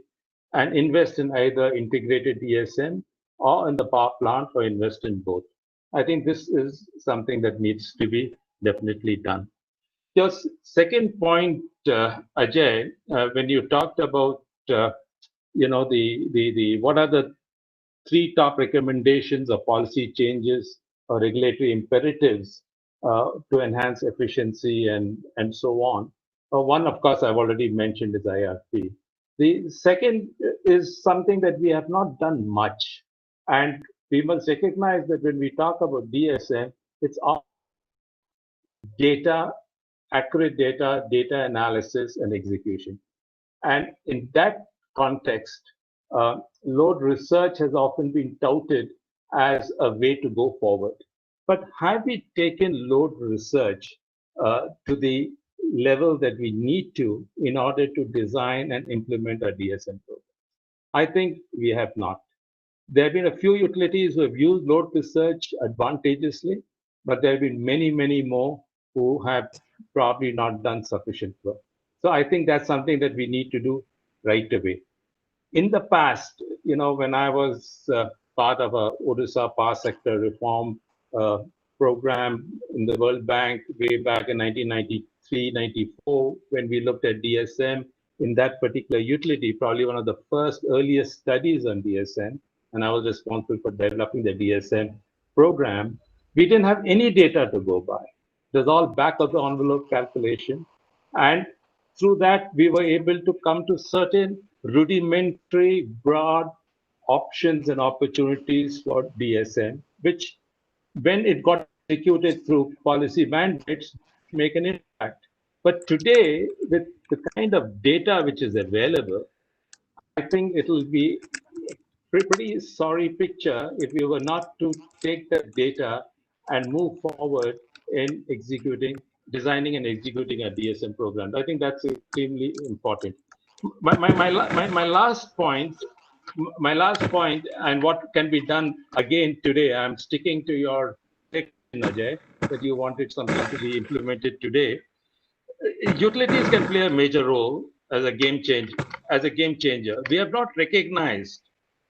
and invest in either integrated DSM or in the power plant, or invest in both. I think this is something that needs to be definitely done. Your second point, Ajay, when you talked about what are the three top recommendations or policy changes or regulatory imperatives to enhance efficiency and so on. One, of course, I've already mentioned is IRP. The second is something that we have not done much. And we must recognize that when we talk about DSM, it's all data, accurate data, data analysis, and execution. And in that context, load research has often been touted as a way to go forward. But have we taken load research to the level that we need to in order to design and implement our DSM program? I think we have not. There have been a few utilities who have used load research advantageously, but there have been many, many more who have probably not done sufficient work. So I think that's something that we need to do right away. In the past, when I was part of a Odisha power sector reform program in the World Bank way back in 1993, 94, when we looked at DSM in that particular utility, probably one of the first earliest studies on DSM, and I was responsible for developing the DSM program, we didn't have any data to go by. It was all back of the envelope calculation. And through that, we were able to come to certain rudimentary, broad options and opportunities for DSM, which, when it got executed through policy mandates, make an impact. But today, with the kind of data which is available, I think it will be a pretty sorry picture if we were not to take that data and move forward in designing and executing a DSM program. I think that's extremely important. My last point, and what can be done again today, I'm sticking to your section, Ajay, that you wanted something to be implemented today. Utilities can play a major role as a game changer. We have not recognized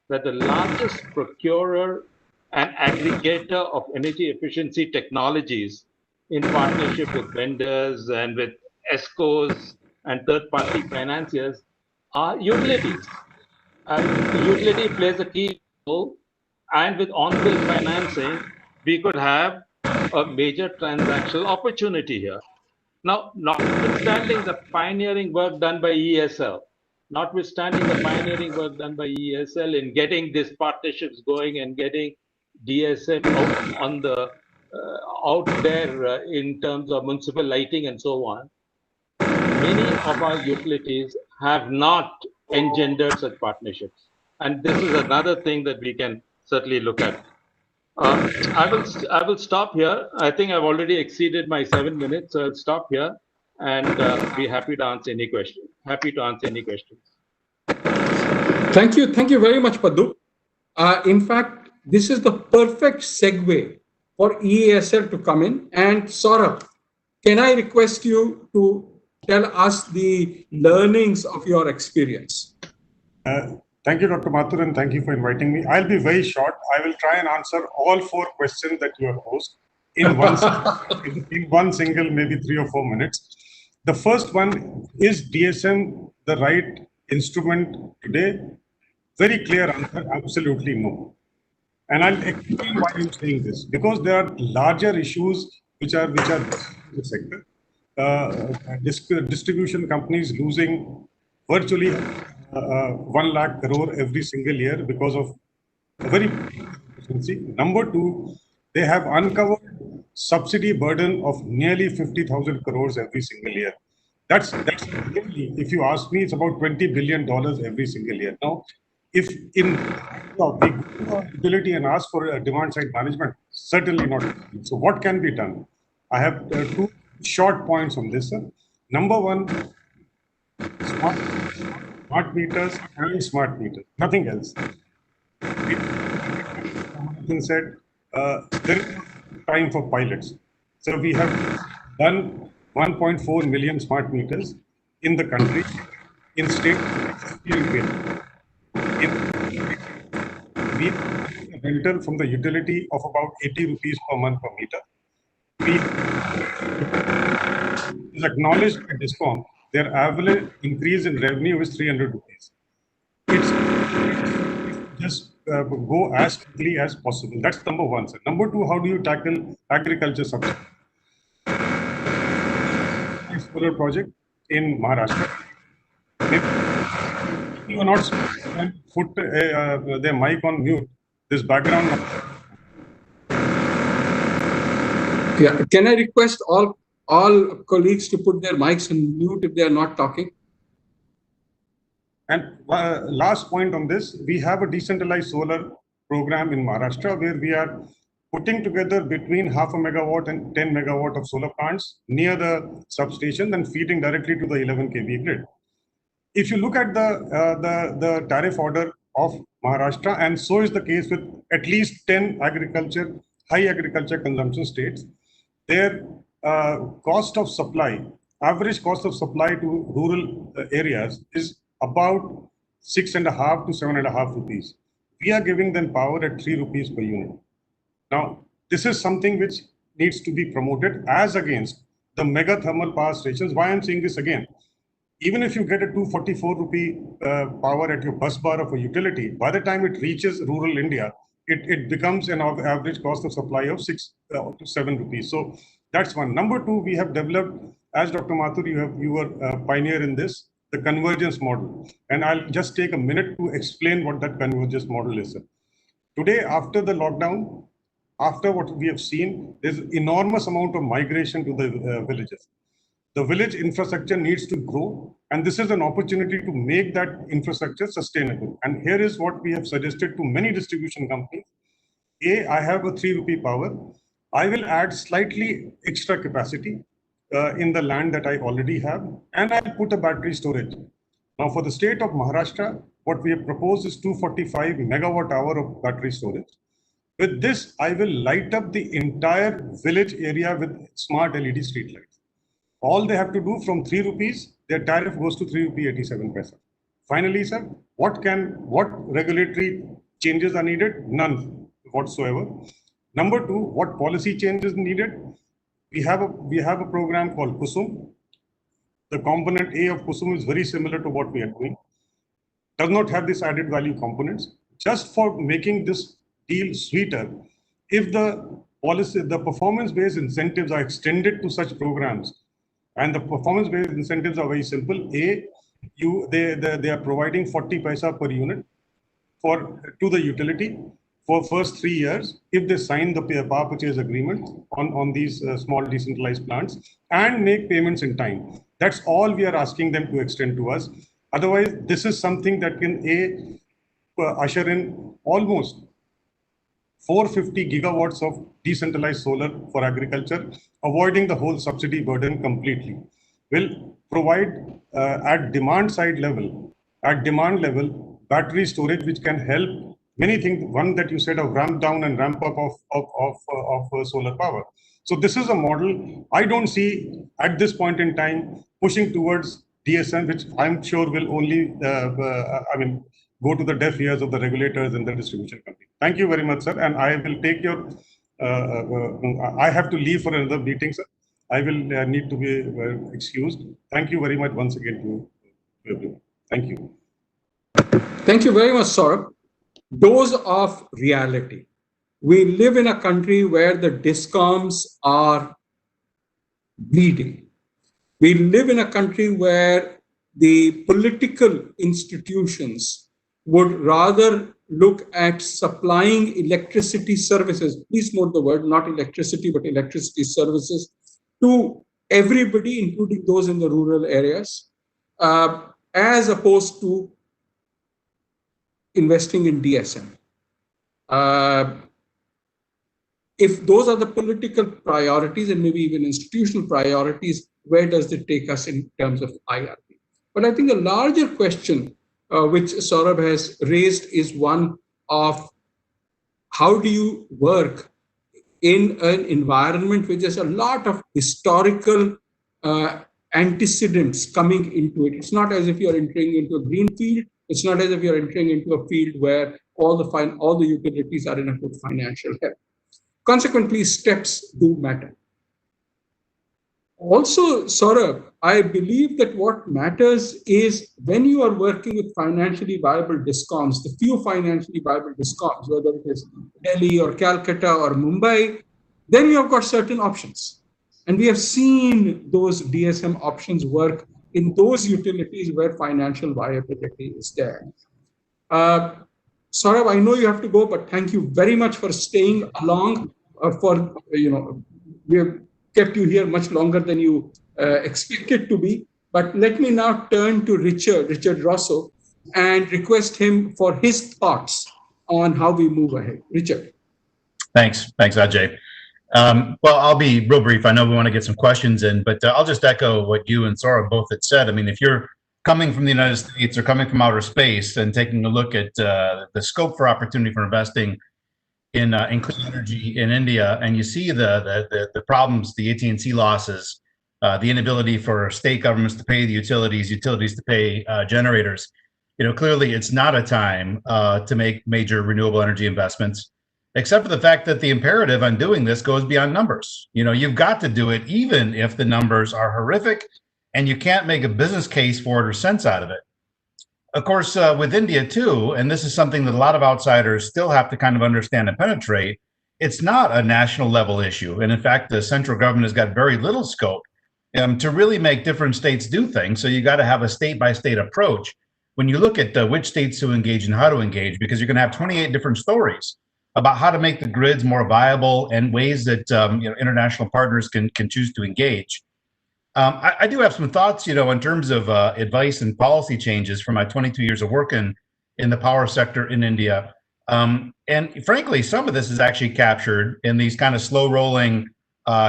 that the largest procurer and aggregator of energy efficiency technologies, in partnership with vendors and with ESCOs and third-party financiers, are utilities. Utility plays a key role, and with on-bill financing, we could have a major transactional opportunity here. Now, notwithstanding the pioneering work done by ESL, in getting these partnerships going and getting DSM out there in terms of municipal lighting and so on, many of our utilities have not engendered such partnerships. And this is another thing that we can certainly look at. I will stop here. I think I've already exceeded my 7 minutes, so I'll stop here and be happy to answer any questions. Thank you very much, Paddu. In fact, this is the perfect segue for EASL to come in. And Saurabh, can I request you to tell us the learnings of your experience? Thank you, Dr. Mathur, and thank you for inviting me. I'll be very short. I will try and answer all 4 questions that you have posed in one single, maybe 3 or 4 minutes. The first one, is DSM the right instrument today? Very clear answer, absolutely no. And I'll explain why I'm saying this. Because there are larger issues which are in the sector. Distribution companies losing virtually 1 lakh crore every single year because of a very efficiency. Number 2, they have uncovered subsidy burden of nearly 50,000 crores every single year. That's really, if you ask me, it's about $20 billion every single year. Now, if in we go to a utility and ask for a demand side management, certainly not. So what can be done? I have 2 short points on this, sir. Number 1, smart meters and smart meters, nothing else. Said there is time for pilots. So we have done 1.4 million smart meters in the country, in state. We a rental from the utility of about 80 rupees per month per meter. Is acknowledged by DISCOM, their average increase in revenue is 300 rupees. It's just go as quickly as possible. That's number 1, sir. Number 2, how do you tackle agriculture subsidy? Solar project in Maharashtra. If you are not put their mic on mute, this background. Yeah, can I request all colleagues to put their mics on mute if they are not talking? And last point on this, we have a decentralized solar program in Maharashtra where we are putting together between 0.5 megawatt and 10 megawatt of solar plants near the substation and feeding directly to the 11 kV grid. If you look at the tariff order of Maharashtra, and so is the case with at least 10 high agriculture consumption states, their cost of supply, average cost of supply to rural areas is about 6.5 to 7.5 rupees. We are giving them power at 3 rupees per unit. Now, this is something which needs to be promoted as against the mega thermal power stations. Why I'm saying this again? Even if you get a 244 rupee power at your bus bar of a utility, by the time it reaches rural India, it becomes an average cost of supply of 6 to 7 rupees. So that's one. Number 2, we have developed, as Dr. Mathur, you were a pioneer in this, the convergence model. And I'll just take a minute to explain what that convergence model is. Today, after the lockdown, after what we have seen, there's enormous amount of migration to the villages. The village infrastructure needs to grow, and this is an opportunity to make that infrastructure sustainable. And here is what we have suggested to many distribution companies. I have a 3 rupee power. I will add slightly extra capacity in the land that I already have, and I'll put a battery storage. Now, for the state of Maharashtra, what we have proposed is 245 megawatt hour of battery storage. With this, I will light up the entire village area with smart LED streetlights. All they have to do from 3 rupees, their tariff goes to 3 rupee 87 paisa. Finally, sir, what regulatory changes are needed? None whatsoever. Number 2, what policy changes needed? We have a program called Kusum. The component A of Kusum is very similar to what we are doing. Does not have this added value components. Just for making this deal sweeter, if the performance-based incentives are extended to such programs, and the performance-based incentives are very simple. They are providing 40 paisa per unit to the utility for first 3 years if they sign the power purchase agreement on these small decentralized plants and make payments in time. That's all we are asking them to extend to us. Otherwise, this is something that can usher in almost 450 gigawatts of decentralized solar for agriculture, avoiding the whole subsidy burden completely. Will provide at demand level, battery storage, which can help many things. One that you said of ramp down and ramp up of solar power. So this is a model I don't see at this point in time pushing towards DSM, which I'm sure will only, go to the deaf ears of the regulators and the distribution company. Thank you very much, sir. And I will take your, I have to leave for another meeting, sir. I will need to be excused. Thank you very much once again to everyone. Thank you. Thank you very much, Saurabh. Dose of reality. We live in a country where the DISCOMs are bleeding. We live in a country where the political institutions would rather look at supplying electricity services, please note the word, not electricity, but electricity services, to everybody, including those in the rural areas, as opposed to investing in DSM. If those are the political priorities and maybe even institutional priorities, where does it take us in terms of IRP? But I think a larger question which Saurabh has raised is one of how do you work in an environment which has a lot of historical antecedents coming into it. It's not as if you're entering into a green field. It's not as if you're entering into a field where all the utilities are in a good financial health. Consequently, steps do matter. Also, Saurabh, I believe that what matters is when you are working with financially viable DISCOMs, the few financially viable DISCOMs, whether it is Delhi or Calcutta or Mumbai, then you have got certain options. And we have seen those DSM options work in those utilities where financial viability is there. Saurabh, I know you have to go, but thank you very much for staying along. We have kept you here much longer than you expected to be. But let me now turn to Richard Rosso, and request him for his thoughts on how we move ahead. Richard. Thanks, Ajay. Well, I'll be real brief. I know we want to get some questions in, but I'll just echo what you and Saurabh both had said. I mean, if you're coming from the United States or coming from outer space and taking a look at the scope for opportunity for investing in clean energy in India, and you see the problems, the AT&T losses, the inability for state governments to pay the utilities to pay generators, clearly it's not a time to make major renewable energy investments, except for the fact that the imperative on doing this goes beyond numbers. You've got to do it even if the numbers are horrific and you can't make a business case for it or sense out of it. Of course, with India too, and this is something that a lot of outsiders still have to kind of understand and penetrate, it's not a national level issue. And in fact, the central government has got very little scope to really make different states do things. So you got to have a state by state approach when you look at which states to engage and how to engage, because you're going to have 28 different stories about how to make the grids more viable and ways that international partners can choose to engage. I do have some thoughts, in terms of advice and policy changes from my 22 years of working in the power sector in India. And frankly, some of this is actually captured in these kind of slow rolling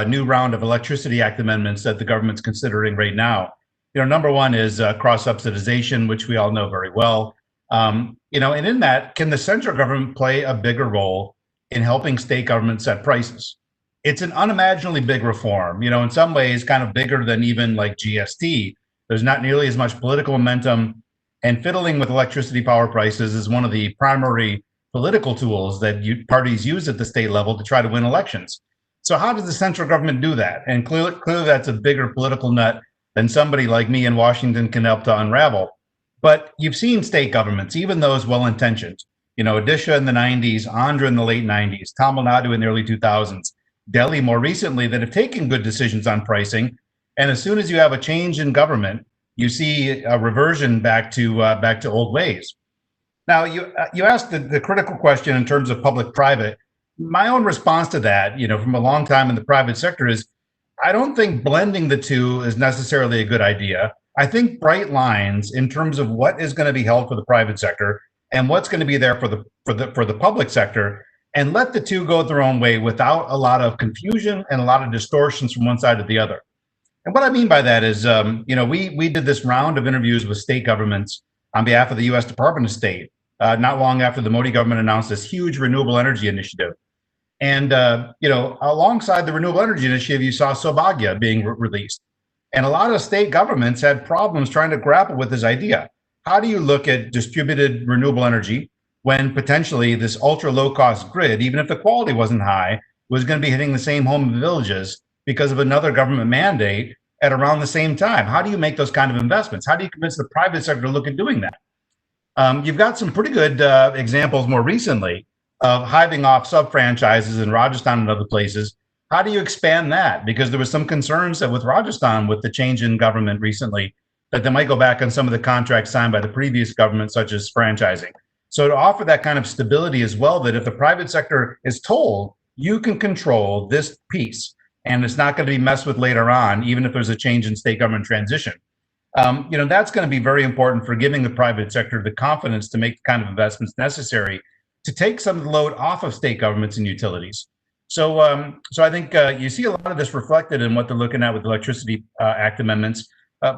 new round of Electricity Act amendments that the government's considering right now. Number one is cross subsidization, which we all know very well. And in that, can the central government play a bigger role in helping state governments set prices? It's an unimaginably big reform, in some ways kind of bigger than even like GST. There's not nearly as much political momentum, and fiddling with electricity power prices is one of the primary political tools that parties use at the state level to try to win elections. So how does the central government do that? And clearly that's a bigger political nut than somebody like me in Washington can help to unravel. But you've seen state governments, even those well-intentioned, Odisha in the 90s, Andhra in the late 90s, Tamil Nadu in the early 2000s, Delhi more recently, that have taken good decisions on pricing. And as soon as you have a change in government, you see a reversion back to old ways. Now, you asked the critical question in terms of public-private. My own response to that, from a long time in the private sector, is I don't think blending the two is necessarily a good idea. I think bright lines in terms of what is going to be held for the private sector and what's going to be there for the public sector, and let the two go their own way without a lot of confusion and a lot of distortions from one side to the other. And what I mean by that is, we did this round of interviews with state governments on behalf of the U.S. Department of State, not long after the Modi government announced this huge renewable energy initiative. And, alongside the renewable energy initiative, you saw Saubhagya being released. And a lot of state governments had problems trying to grapple with this idea. How do you look at distributed renewable energy when potentially this ultra low cost grid, even if the quality wasn't high, was going to be hitting the same home and villages because of another government mandate at around the same time? How do you make those kind of investments? How do you convince the private sector to look at doing that? You've got some pretty good examples more recently of hiving off sub-franchises in Rajasthan and other places. How do you expand that? Because there was some concerns that with Rajasthan, with the change in government recently, that they might go back on some of the contracts signed by the previous government, such as franchising. So to offer that kind of stability as well, that if the private sector is told, you can control this piece, and it's not going to be messed with later on, even if there's a change in state government transition. That's going to be very important for giving the private sector the confidence to make the kind of investments necessary to take some of the load off of state governments and utilities. So I think you see a lot of this reflected in what they're looking at with the Electricity Act amendments.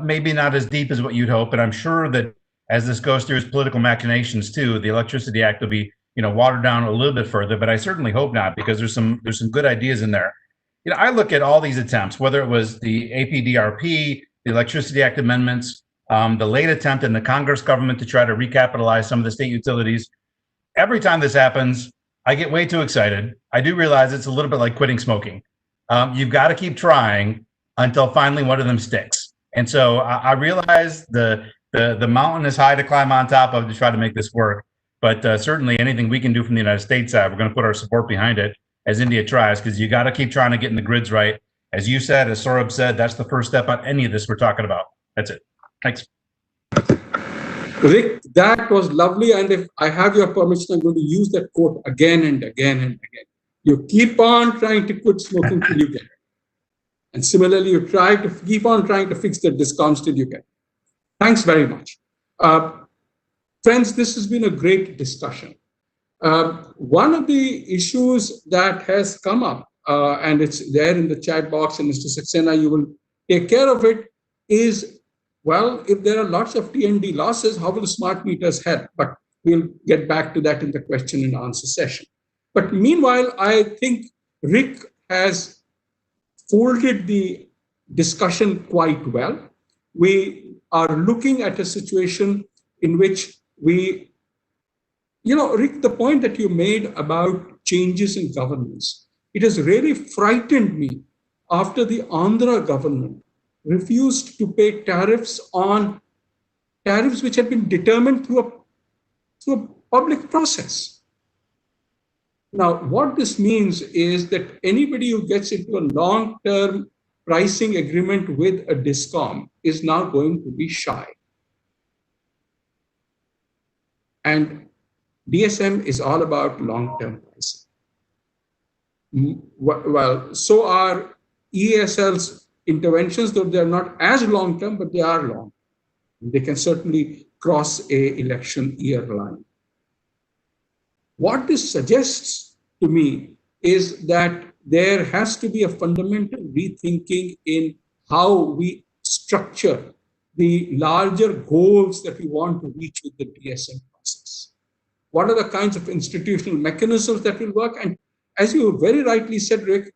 Maybe not as deep as what you'd hope, but I'm sure that as this goes through its political machinations too, the Electricity Act will be watered down a little bit further. But I certainly hope not, because there's some good ideas in there. I look at all these attempts, whether it was the APDRP, the Electricity Act amendments, the late attempt in the Congress government to try to recapitalize some of the state utilities. Every time this happens, I get way too excited. I do realize it's a little bit like quitting smoking. You've got to keep trying until finally one of them sticks. And so I realize the mountain is high to climb on top of to try to make this work. But certainly anything we can do from the United States side, we're going to put our support behind it as India tries, because you got to keep trying to get in the grids right. As you said, as Saurabh said, that's the first step on any of this we're talking about. That's it. Thanks. Rick, that was lovely. And if I have your permission, I'm going to use that quote again and again and again. You keep on trying to quit smoking till you get it. And similarly, you try to keep on trying to fix the DISCOMs till you get it. Thanks very much. Friends, this has been a great discussion. One of the issues that has come up, and it's there in the chat box, and Mr. Saxena, you will take care of it, is, well, if there are lots of T&D losses, how will smart meters help? But we'll get back to that in the question and answer session. But meanwhile, I think Rick has folded the discussion quite well. We are looking at a situation in which we, Rick, the point that you made about changes in governance, it has really frightened me after the Andhra government refused to pay tariffs which had been determined through a public process. Now, what this means is that anybody who gets into a long-term pricing agreement with a DISCOM is now going to be shy. And DSM is all about long-term pricing. Well, so are ESL's interventions, though they're not as long-term, but they are long. They can certainly cross a election year line. What this suggests to me is that there has to be a fundamental rethinking in how we structure the larger goals that we want to reach with the DSM process. What are the kinds of institutional mechanisms that will work? And as you very rightly said, Rick,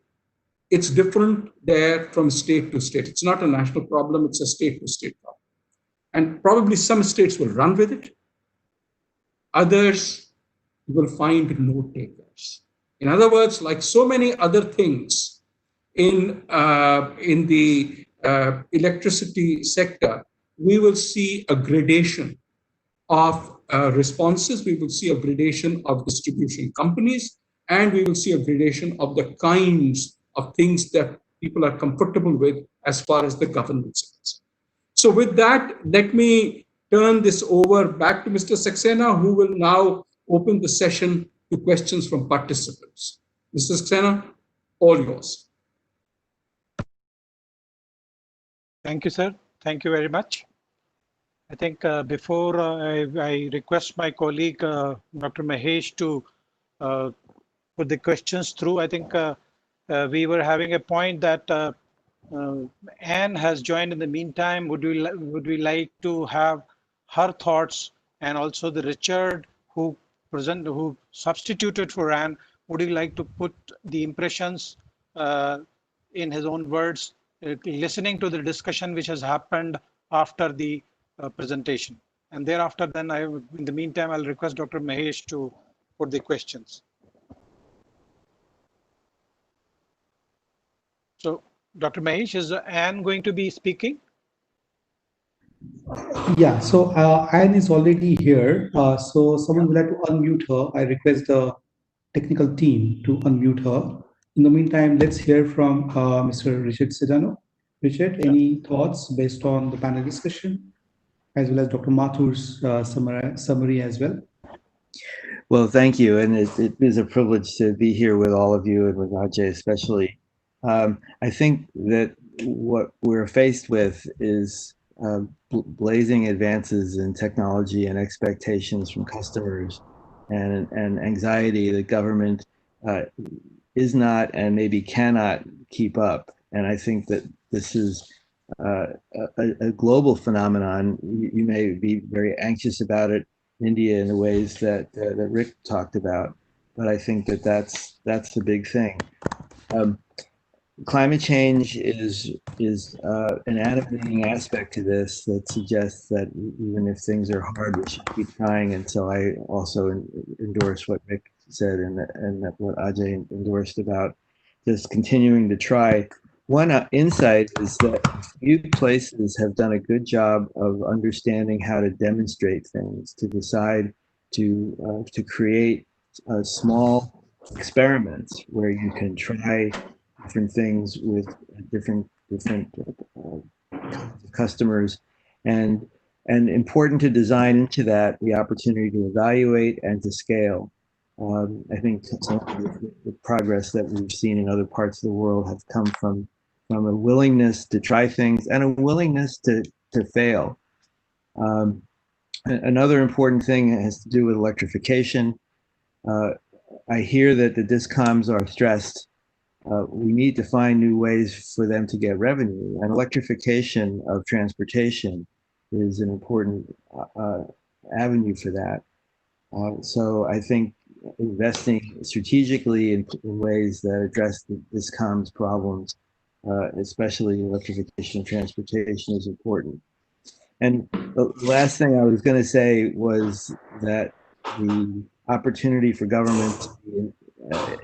it's different there from state to state. It's not a national problem, it's a state to state problem. And probably some states will run with it. Others will find no takers. In other words, like so many other things in the electricity sector, we will see a gradation of responses, we will see a gradation of distribution companies, and we will see a gradation of the kinds of things that people are comfortable with as far as the governance is concerned. So with that, let me turn this over back to Mr. Saxena, who will now open the session to questions from participants. Mr. Saxena, all yours. Thank you, sir. Thank you very much. I think before I request my colleague, Dr. Mahesh, to put the questions through, I think we were having a point that Anne has joined in the meantime. Would we like to have her thoughts, and also the Richard who substituted for Anne, would you like to put the impressions in his own words, listening to the discussion which has happened after the presentation? And thereafter, then in the meantime, I'll request Dr. Mahesh to put the questions. So, Dr. Mahesh, is Anne going to be speaking? Yeah, so Anne is already here. So someone will have to unmute her. I request the technical team to unmute her. In the meantime, let's hear from Mr. Richard Sedano. Richard, any thoughts based on the panel discussion, as well as Dr. Mathur's summary as well? Well, thank you. And it is a privilege to be here with all of you and with Ajay especially. I think that what we're faced with is blazing advances in technology and expectations from customers and anxiety that government is not and maybe cannot keep up. And I think that this is a global phenomenon. You may be very anxious about it, India, in the ways that Rick talked about, but I think that that's the big thing. Climate change is an animating aspect to this that suggests that even if things are hard, we should keep trying. And so I also endorse what Rick said and what Ajay endorsed about just continuing to try. One insight is that few places have done a good job of understanding how to demonstrate things, to decide to create small experiments where you can try different things with different customers, and important to design into that the opportunity to evaluate and to scale. I think some of the progress that we've seen in other parts of the world have come from a willingness to try things and a willingness to fail. Another important thing has to do with electrification. I hear that the DISCOMs are stressed. We need to find new ways for them to get revenue, and electrification of transportation is an important avenue for that. So I think investing strategically in ways that address the DISCOM's problems, especially electrification of transportation, is important. And the last thing I was going to say was that the opportunity for government to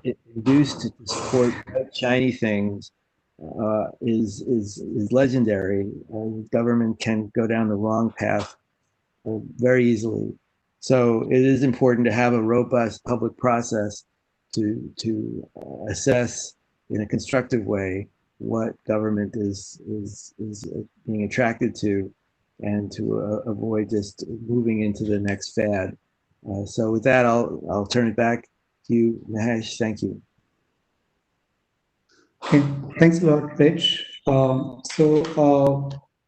be induced to support shiny things is legendary. Government can go down the wrong path very easily. So it is important to have a robust public process to assess in a constructive way what government is being attracted to, and to avoid just moving into the next fad. So with that, I'll turn it back to you, Mahesh. Thank you. Okay, thanks a lot, Rich.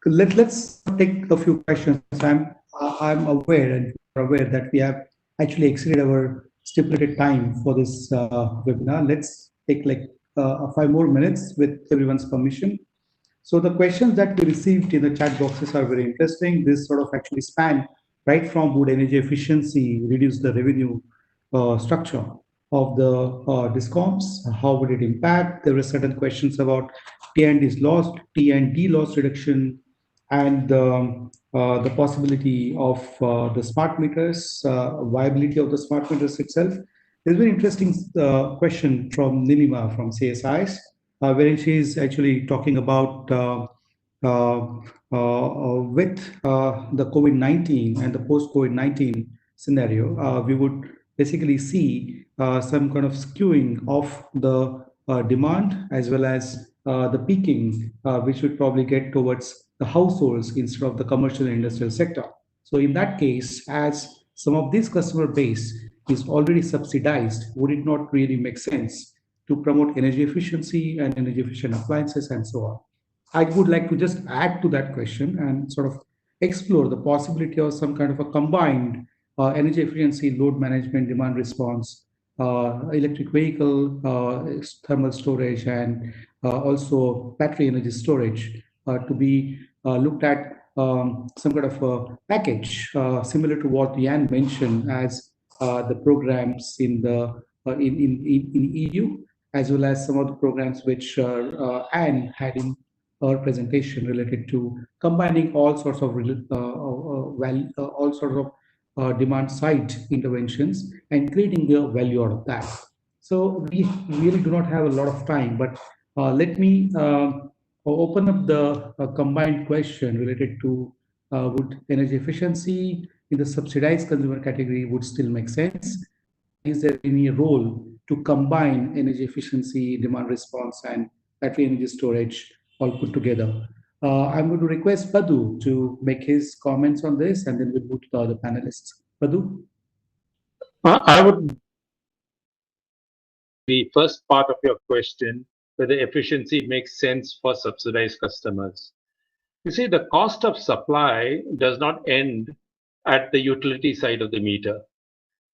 Let's take a few questions. I'm aware that we have actually exceeded our stipulated time for this webinar. Let's take like 5 more minutes with everyone's permission. So the questions that we received in the chat boxes are very interesting. This sort of actually span right from would energy efficiency reduce the revenue structure of the DISCOMs? How would it impact? There were certain questions about T&D loss reduction, and the possibility of the smart meters, viability of the smart meters itself. There's a very interesting question from Nilima from CSIs, wherein she is actually talking about with the COVID-19 and the post-COVID-19 scenario, we would basically see some kind of skewing of the demand as well as the peaking, which would probably get towards the households instead of the commercial and industrial sector. So in that case, as some of this customer base is already subsidized, would it not really make sense to promote energy efficiency and energy efficient appliances and so on? I would like to just add to that question and sort of explore the possibility of some kind of a combined energy efficiency, load management, demand response, electric vehicle, thermal storage, and also battery energy storage to be looked at some kind of a package similar to what Jan mentioned as the programs in the in EU, as well as some of the programs which Anne had in her presentation related to combining all sorts of demand side interventions and creating the value out of that. So we really do not have a lot of time, but let me open up the combined question related to would energy efficiency in the subsidized consumer category would still make sense? Is there any role to combine energy efficiency, demand response, and battery energy storage all put together? I'm going to request Padu to make his comments on this, and then we'll move to the other panelists. Padu? I would the first part of your question, whether efficiency makes sense for subsidized customers. You see, the cost of supply does not end at the utility side of the meter.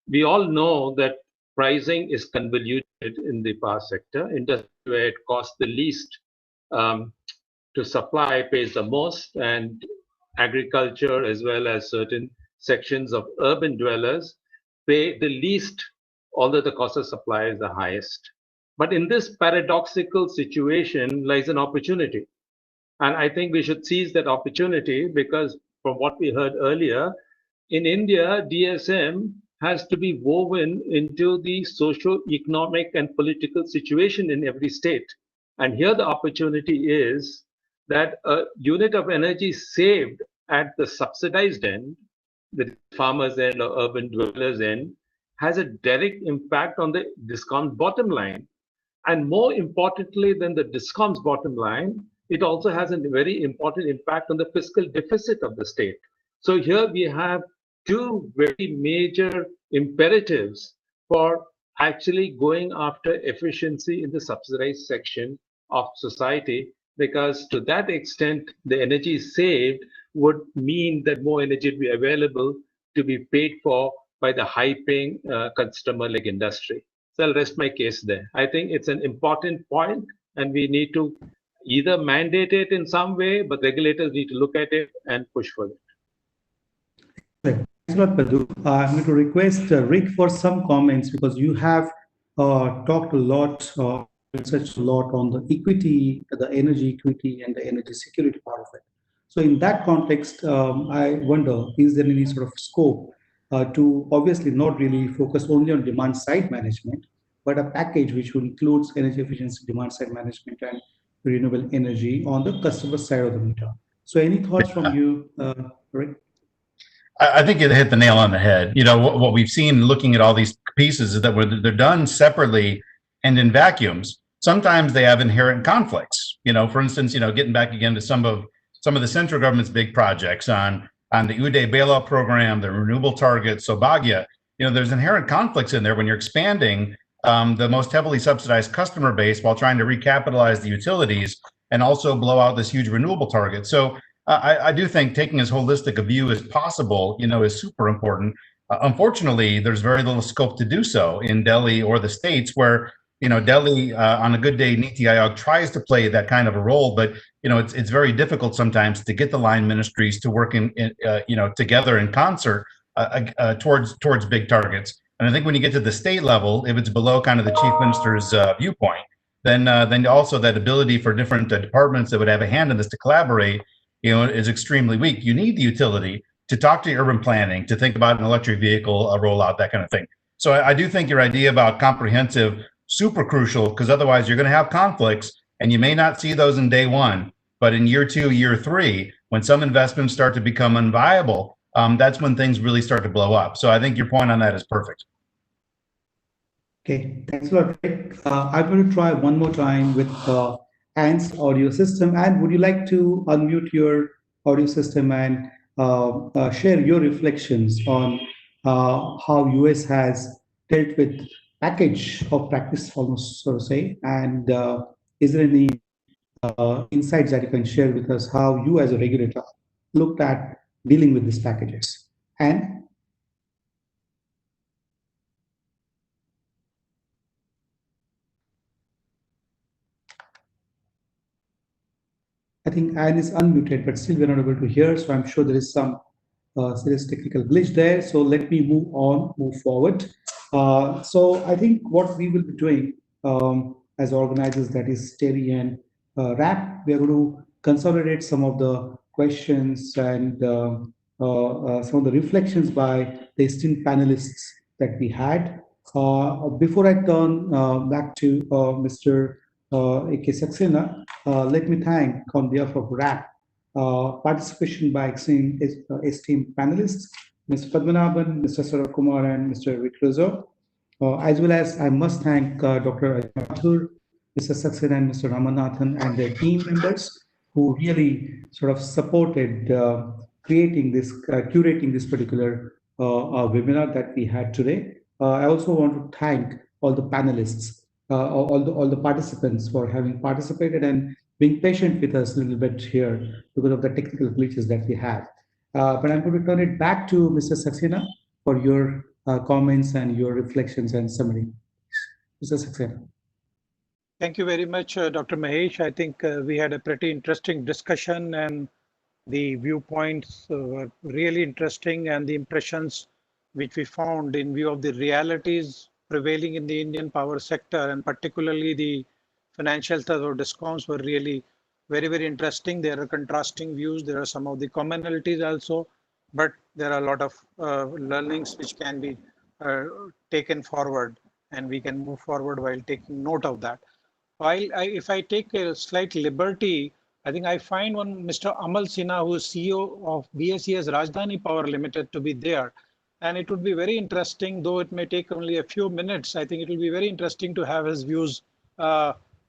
We all know that pricing is convoluted in the power sector. Industry where it costs the least to supply pays the most, and agriculture as well as certain sections of urban dwellers pay the least, although the cost of supply is the highest. But in this paradoxical situation lies an opportunity. And I think we should seize that opportunity because from what we heard earlier, in India, DSM has to be woven into the socio-economic and political situation in every state. And here the opportunity is that a unit of energy saved at the subsidized end, the farmers' end or urban dwellers' end, has a direct impact on the DISCOM's bottom line. And more importantly than the DISCOM's bottom line, it also has a very important impact on the fiscal deficit of the state. So here we have two very major imperatives for actually going after efficiency in the subsidized section of society, because to that extent, the energy saved would mean that more energy would be available to be paid for by the high-paying customer like industry. So I'll rest my case there. I think it's an important point, and we need to either mandate it in some way, but regulators need to look at it and push for it. Thanks a lot, Padu. I'm going to request Rick for some comments because you have talked a lot, researched a lot on the equity, the energy equity, and the energy security part of it. So in that context, I wonder, is there any sort of scope to obviously not really focus only on demand side management, but a package which will include energy efficiency, demand side management, and renewable energy on the customer side of the meter. So any thoughts from you, Rick? I think you hit the nail on the head. You know, what we've seen looking at all these pieces is that when they're done separately and in vacuums, sometimes they have inherent conflicts. You know, for instance, you know, getting back again to some of the central government's big projects on the Uday bailout program, the renewable targets, so Bhagya, you know, there's inherent conflicts in there when you're expanding the most heavily subsidized customer base while trying to recapitalize the utilities and also blow out this huge renewable target. So I do think taking as holistic a view as possible, you know, is super important. Unfortunately, there's very little scope to do so in Delhi or the states where, you know, Delhi on a good day, Niti Aayog tries to play that kind of a role, but, you know, it's very difficult sometimes to get the line ministries to work you know, together in concert towards big targets. And I think when you get to the state level, if it's below kind of the chief minister's viewpoint, then also that ability for different departments that would have a hand in this to collaborate, you know, is extremely weak. You need the utility to talk to urban planning, to think about an electric vehicle rollout, that kind of thing. So I do think your idea about comprehensive, super crucial, because otherwise you're going to have conflicts and you may not see those in day one, but in year 2, year 3, when some investments start to become unviable, that's when things really start to blow up. So I think your point on that is perfect. Okay, thanks a lot, Rick. I'm going to try one more time with Anne's audio system. Anne, would you like to unmute your audio system and share your reflections on how US has dealt with package of practice, almost so to say, and is there any insights that you can share with us how you as a regulator looked at dealing with these packages? And I think Anne is unmuted, but still we're not able to hear. So I'm sure there is some serious technical glitch there. So let me move forward. So I think what we will be doing as organizers, that is TERI and RAP, we are going to consolidate some of the questions and some of the reflections by the esteemed panelists that we had. Before I turn back to Mr. A.K. Saxena, let me thank on behalf of RAP participation by esteemed panelists, Mr. Padmanabhan, Mr. Saurav Kumar, and Mr. Vicrozo. As well as I must thank Dr. Mathur, Mr. Saxena, and Mr. Ramanathan and their team members who really sort of supported curating this particular webinar that we had today. I also want to thank all the panelists, all the participants for having participated and being patient with us a little bit here because of the technical glitches that we had. But I'm going to turn it back to Mr. Saxena for your comments and your reflections and summary. Mr. Saxena. Thank you very much, Dr. Mahesh. I think we had a pretty interesting discussion, and the viewpoints were really interesting, and the impressions which we found in view of the realities prevailing in the Indian power sector, and particularly the financial health of DISCOMs, were really very, very interesting. There are contrasting views. There are some of the commonalities also, but there are a lot of learnings which can be taken forward, and we can move forward while taking note of that. While if I take a slight liberty, I think I find one Mr. Amal Sinha, who is CEO of BSES Rajdhani Power Limited, to be there. And it would be very interesting, though it may take only a few minutes. I think it will be very interesting to have his views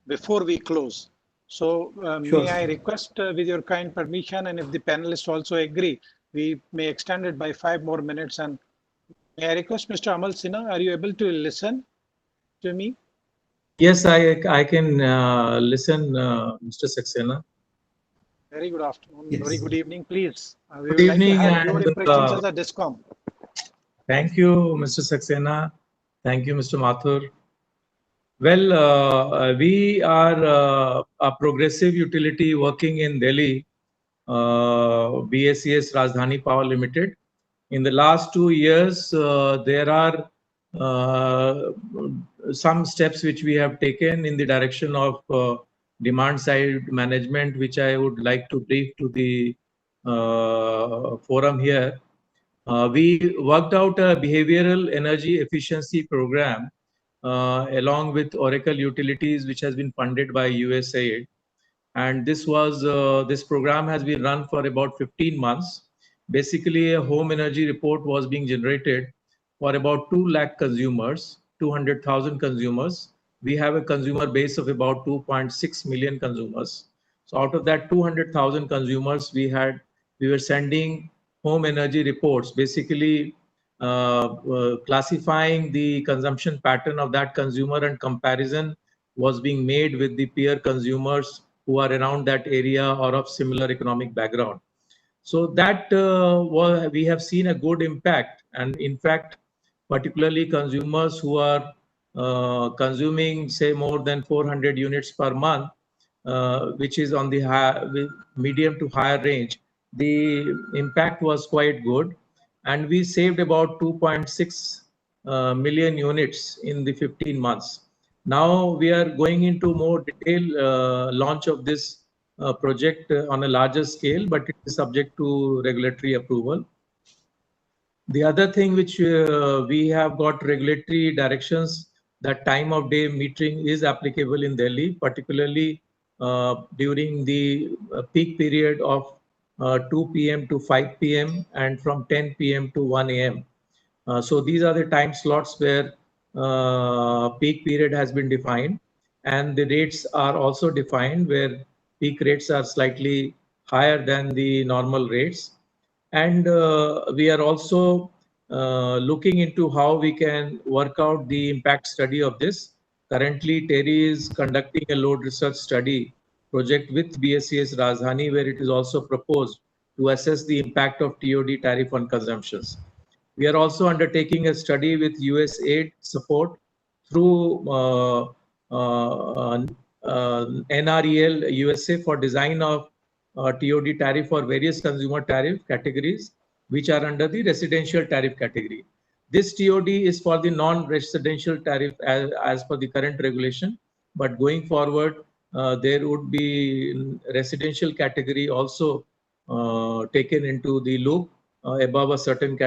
before we close. So Sure. may I request with your kind permission, and if the panelists also agree, we may extend it by 5 more minutes. And may I request Mr. Amal Sinha, are you able to listen to me? Yes, I can listen, Mr. Saxena. Very good afternoon. Yes. Very good evening, please. We Good would like to evening, have your and, impressions as a DISCOM. Thank you, Mr. Saxena. Thank you, Mr. Mathur. Well, we are a progressive utility working in Delhi, BSES Rajdhani Power Limited. In the last 2 years, there are some steps which we have taken in the direction of demand side management, which I would like to brief to the forum here. We worked out a behavioral energy efficiency program along with Oracle Utilities, which has been funded by USAID. And this program has been run for about 15 months. Basically, a home energy report was being generated for about 2 lakh consumers, 200,000 consumers. We have a consumer base of about 2.6 million consumers. So out of that 200,000 consumers, we were sending home energy reports, basically classifying the consumption pattern of that consumer, and comparison was being made with the peer consumers who are around that area or of similar economic background. So that we have seen a good impact. And in fact, particularly consumers who are consuming, say, more than 400 units per month, which is on the medium to higher range, the impact was quite good. And we saved about 2.6 million units in the 15 months. Now we are going into more detailed launch of this project on a larger scale, but it is subject to regulatory approval. The other thing which we have got regulatory directions that time of day metering is applicable in Delhi, particularly during the peak period of 2 p.m. to 5 p.m. and from 10 p.m. to 1 a.m. So these are the time slots where peak period has been defined, and the rates are also defined where peak rates are slightly higher than the normal rates. And we are also looking into how we can work out the impact study of this. Currently, TERI is conducting a load research study project with BSES Rajdhani, where it is also proposed to assess the impact of TOD tariff on consumptions. We are also undertaking a study with USAID support through NREL USA for design of TOD tariff for various consumer tariff categories. which are under the residential tariff category. This TOD is for the non-residential tariff as per the current regulation, but going forward, there would be residential category also taken into the loop above a certain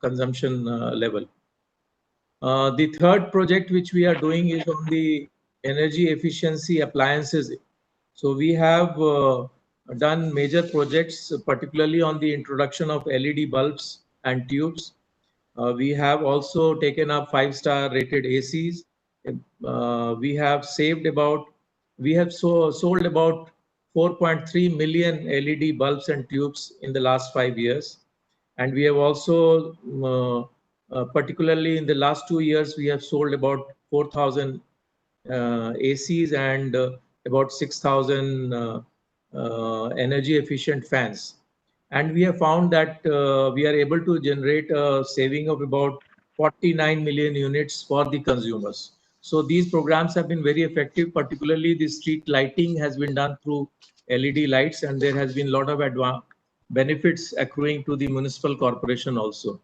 consumption level. The third project which we are doing is on the energy efficiency appliances. So we have done major projects, particularly on the introduction of LED bulbs and tubes. We have also taken up 5-star rated ACs. We have sold about 4.3 million LED bulbs and tubes in the last 5 years. And we have also, particularly in the last 2 years, we have sold about 4,000 ACs and about 6,000 energy efficient fans. And we have found that we are able to generate a saving of about 49 million units for the consumers. So these programs have been very effective, particularly the street lighting has been done through LED lights, and there has been a lot of benefits accruing to the municipal corporation also.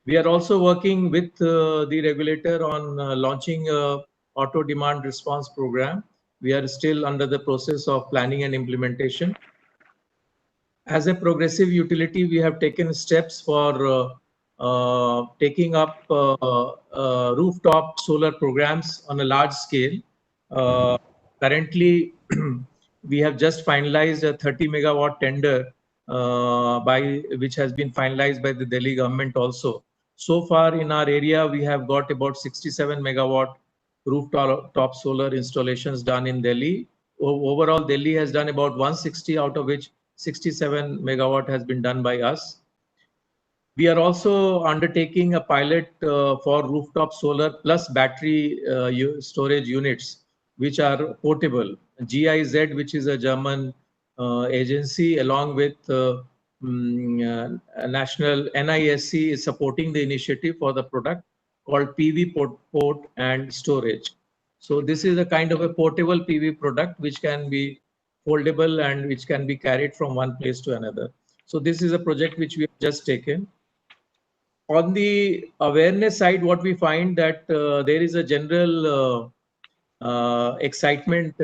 We are also working with the regulator on launching a auto demand response program. We are still under the process of planning and implementation. As a progressive utility, we have taken steps for taking up rooftop solar programs on a large scale. Currently, we have just finalized a 30 megawatt tender which has been finalized by the Delhi government also. So far in our area, we have got about 67 megawatt rooftop solar installations done in Delhi. Overall, Delhi has done about 160, out of which 67 megawatt has been done by us. We are also undertaking a pilot for rooftop solar plus battery storage units, which are portable. GIZ, which is a German agency, along with national NISC, is supporting the initiative for the product called PV port and storage. So this is a kind of a portable PV product which can be foldable and which can be carried from one place to another. So this is a project which we have just taken. On the awareness side, what we find that there is a general excitement,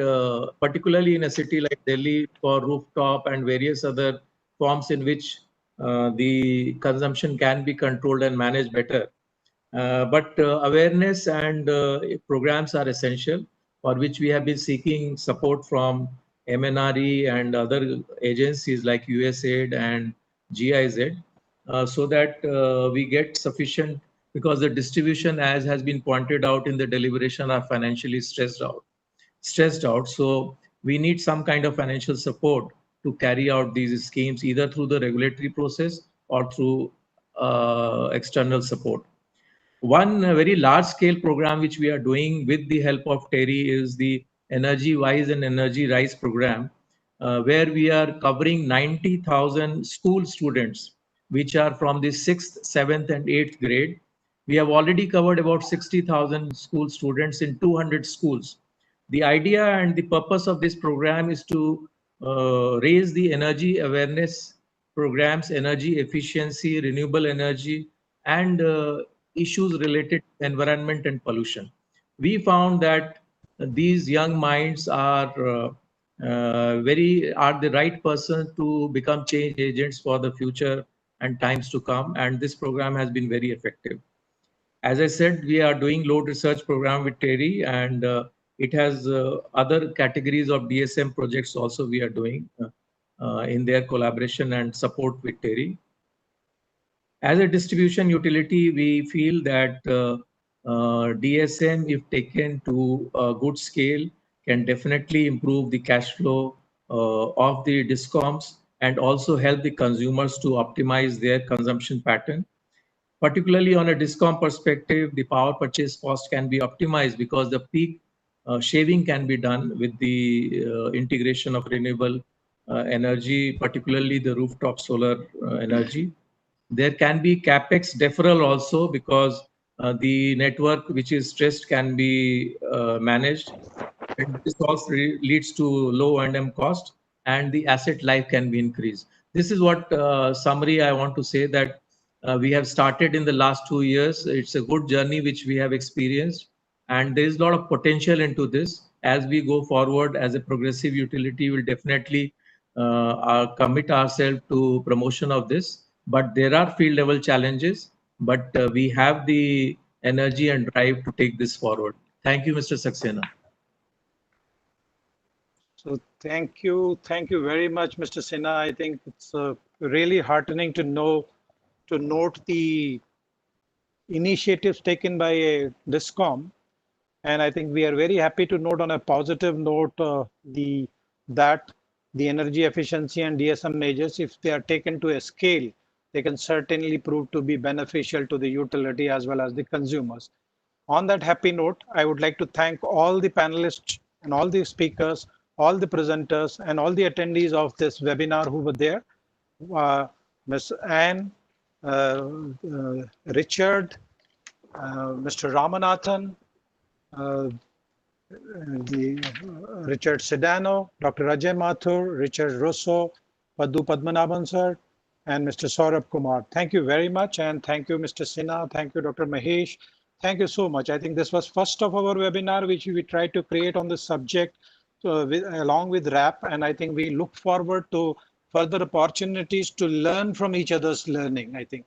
particularly in a city like Delhi, for rooftop and various other forms in which the consumption can be controlled and managed better. But awareness and programs are essential, for which we have been seeking support from MNRE and other agencies like USAID and GIZ, so that we get sufficient, because the distribution, as has been pointed out in the deliberation, are financially stressed out. So we need some kind of financial support to carry out these schemes, either through the regulatory process or through external support. One very large scale program which we are doing with the help of TERI is the Energy Wise and Energy Rise program, where we are covering 90,000 school students, which are from the 6th, 7th and 8th grade. We have already covered about 60,000 school students in 200 schools. The idea and the purpose of this program is to raise the energy awareness programs, energy efficiency, renewable energy, and issues related to environment and pollution. We found that these young minds are the right person to become change agents for the future and times to come, and this program has been very effective. As I said, we are doing load research program with TERI, and it has other categories of DSM projects also we are doing in their collaboration and support with TERI. As a distribution utility, we feel that DSM, if taken to a good scale, can definitely improve the cash flow of the DISCOMs and also help the consumers to optimize their consumption pattern. Particularly on a DISCOM perspective, the power purchase cost can be optimized because the peak shaving can be done with the integration of renewable energy, particularly the rooftop solar energy. There can be capex deferral also, because the network which is stressed can be managed. And this also leads to low O&M cost, and the asset life can be increased. this is what summary I want to say, that we have started in the last 2 years. It's a good journey which we have experienced, and there is a lot of potential into this. As we go forward as a progressive utility, we'll definitely commit ourselves to promotion of this. But there are field level challenges, but we have the energy and drive to take this forward. Thank you, Mr. Saxena. So thank you very much, Mr. Sinha. I think it's really heartening to note the initiatives taken by DISCOM, and I think we are very happy to note on a positive note that the energy efficiency and DSM measures, if they are taken to a scale, they can certainly prove to be beneficial to the utility as well as the consumers. On that happy note, I would like to thank all the panelists and all the speakers, all the presenters, and all the attendees of this webinar who were there. Ms. Anne, Richard, Mr. Ramanathan, Richard Sedano, Dr. Ajay Mathur, Richard Russo, Paddu Padmanabhan sir, and Mr. Saurabh Kumar. Thank you very much, and thank you, Mr. Sinha. Thank you, Dr. Mahesh. Thank you so much. I think this was first of our webinar which we tried to create on this subject along with RAP, and I think we look forward to further opportunities to learn from each other's learning. I think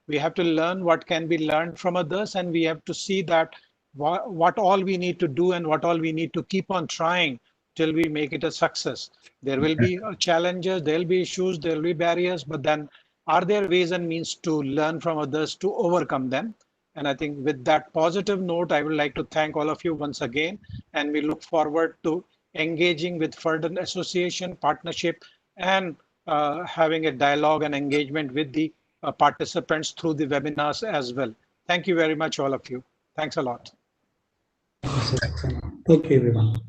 we have to learn what can be learned from others, and we have to see that what all we need to do and what all we need to keep on trying till we make it a success. There will be challenges, there will be issues, there will be barriers, but then are there ways and means to learn from others to overcome them? And I think with that positive note, I would like to thank all of you once again, and we look forward to engaging with further association, partnership, and having a dialogue and engagement with the participants through the webinars as well. Thank you very much, all of you. Thanks a lot. Thank you, everyone.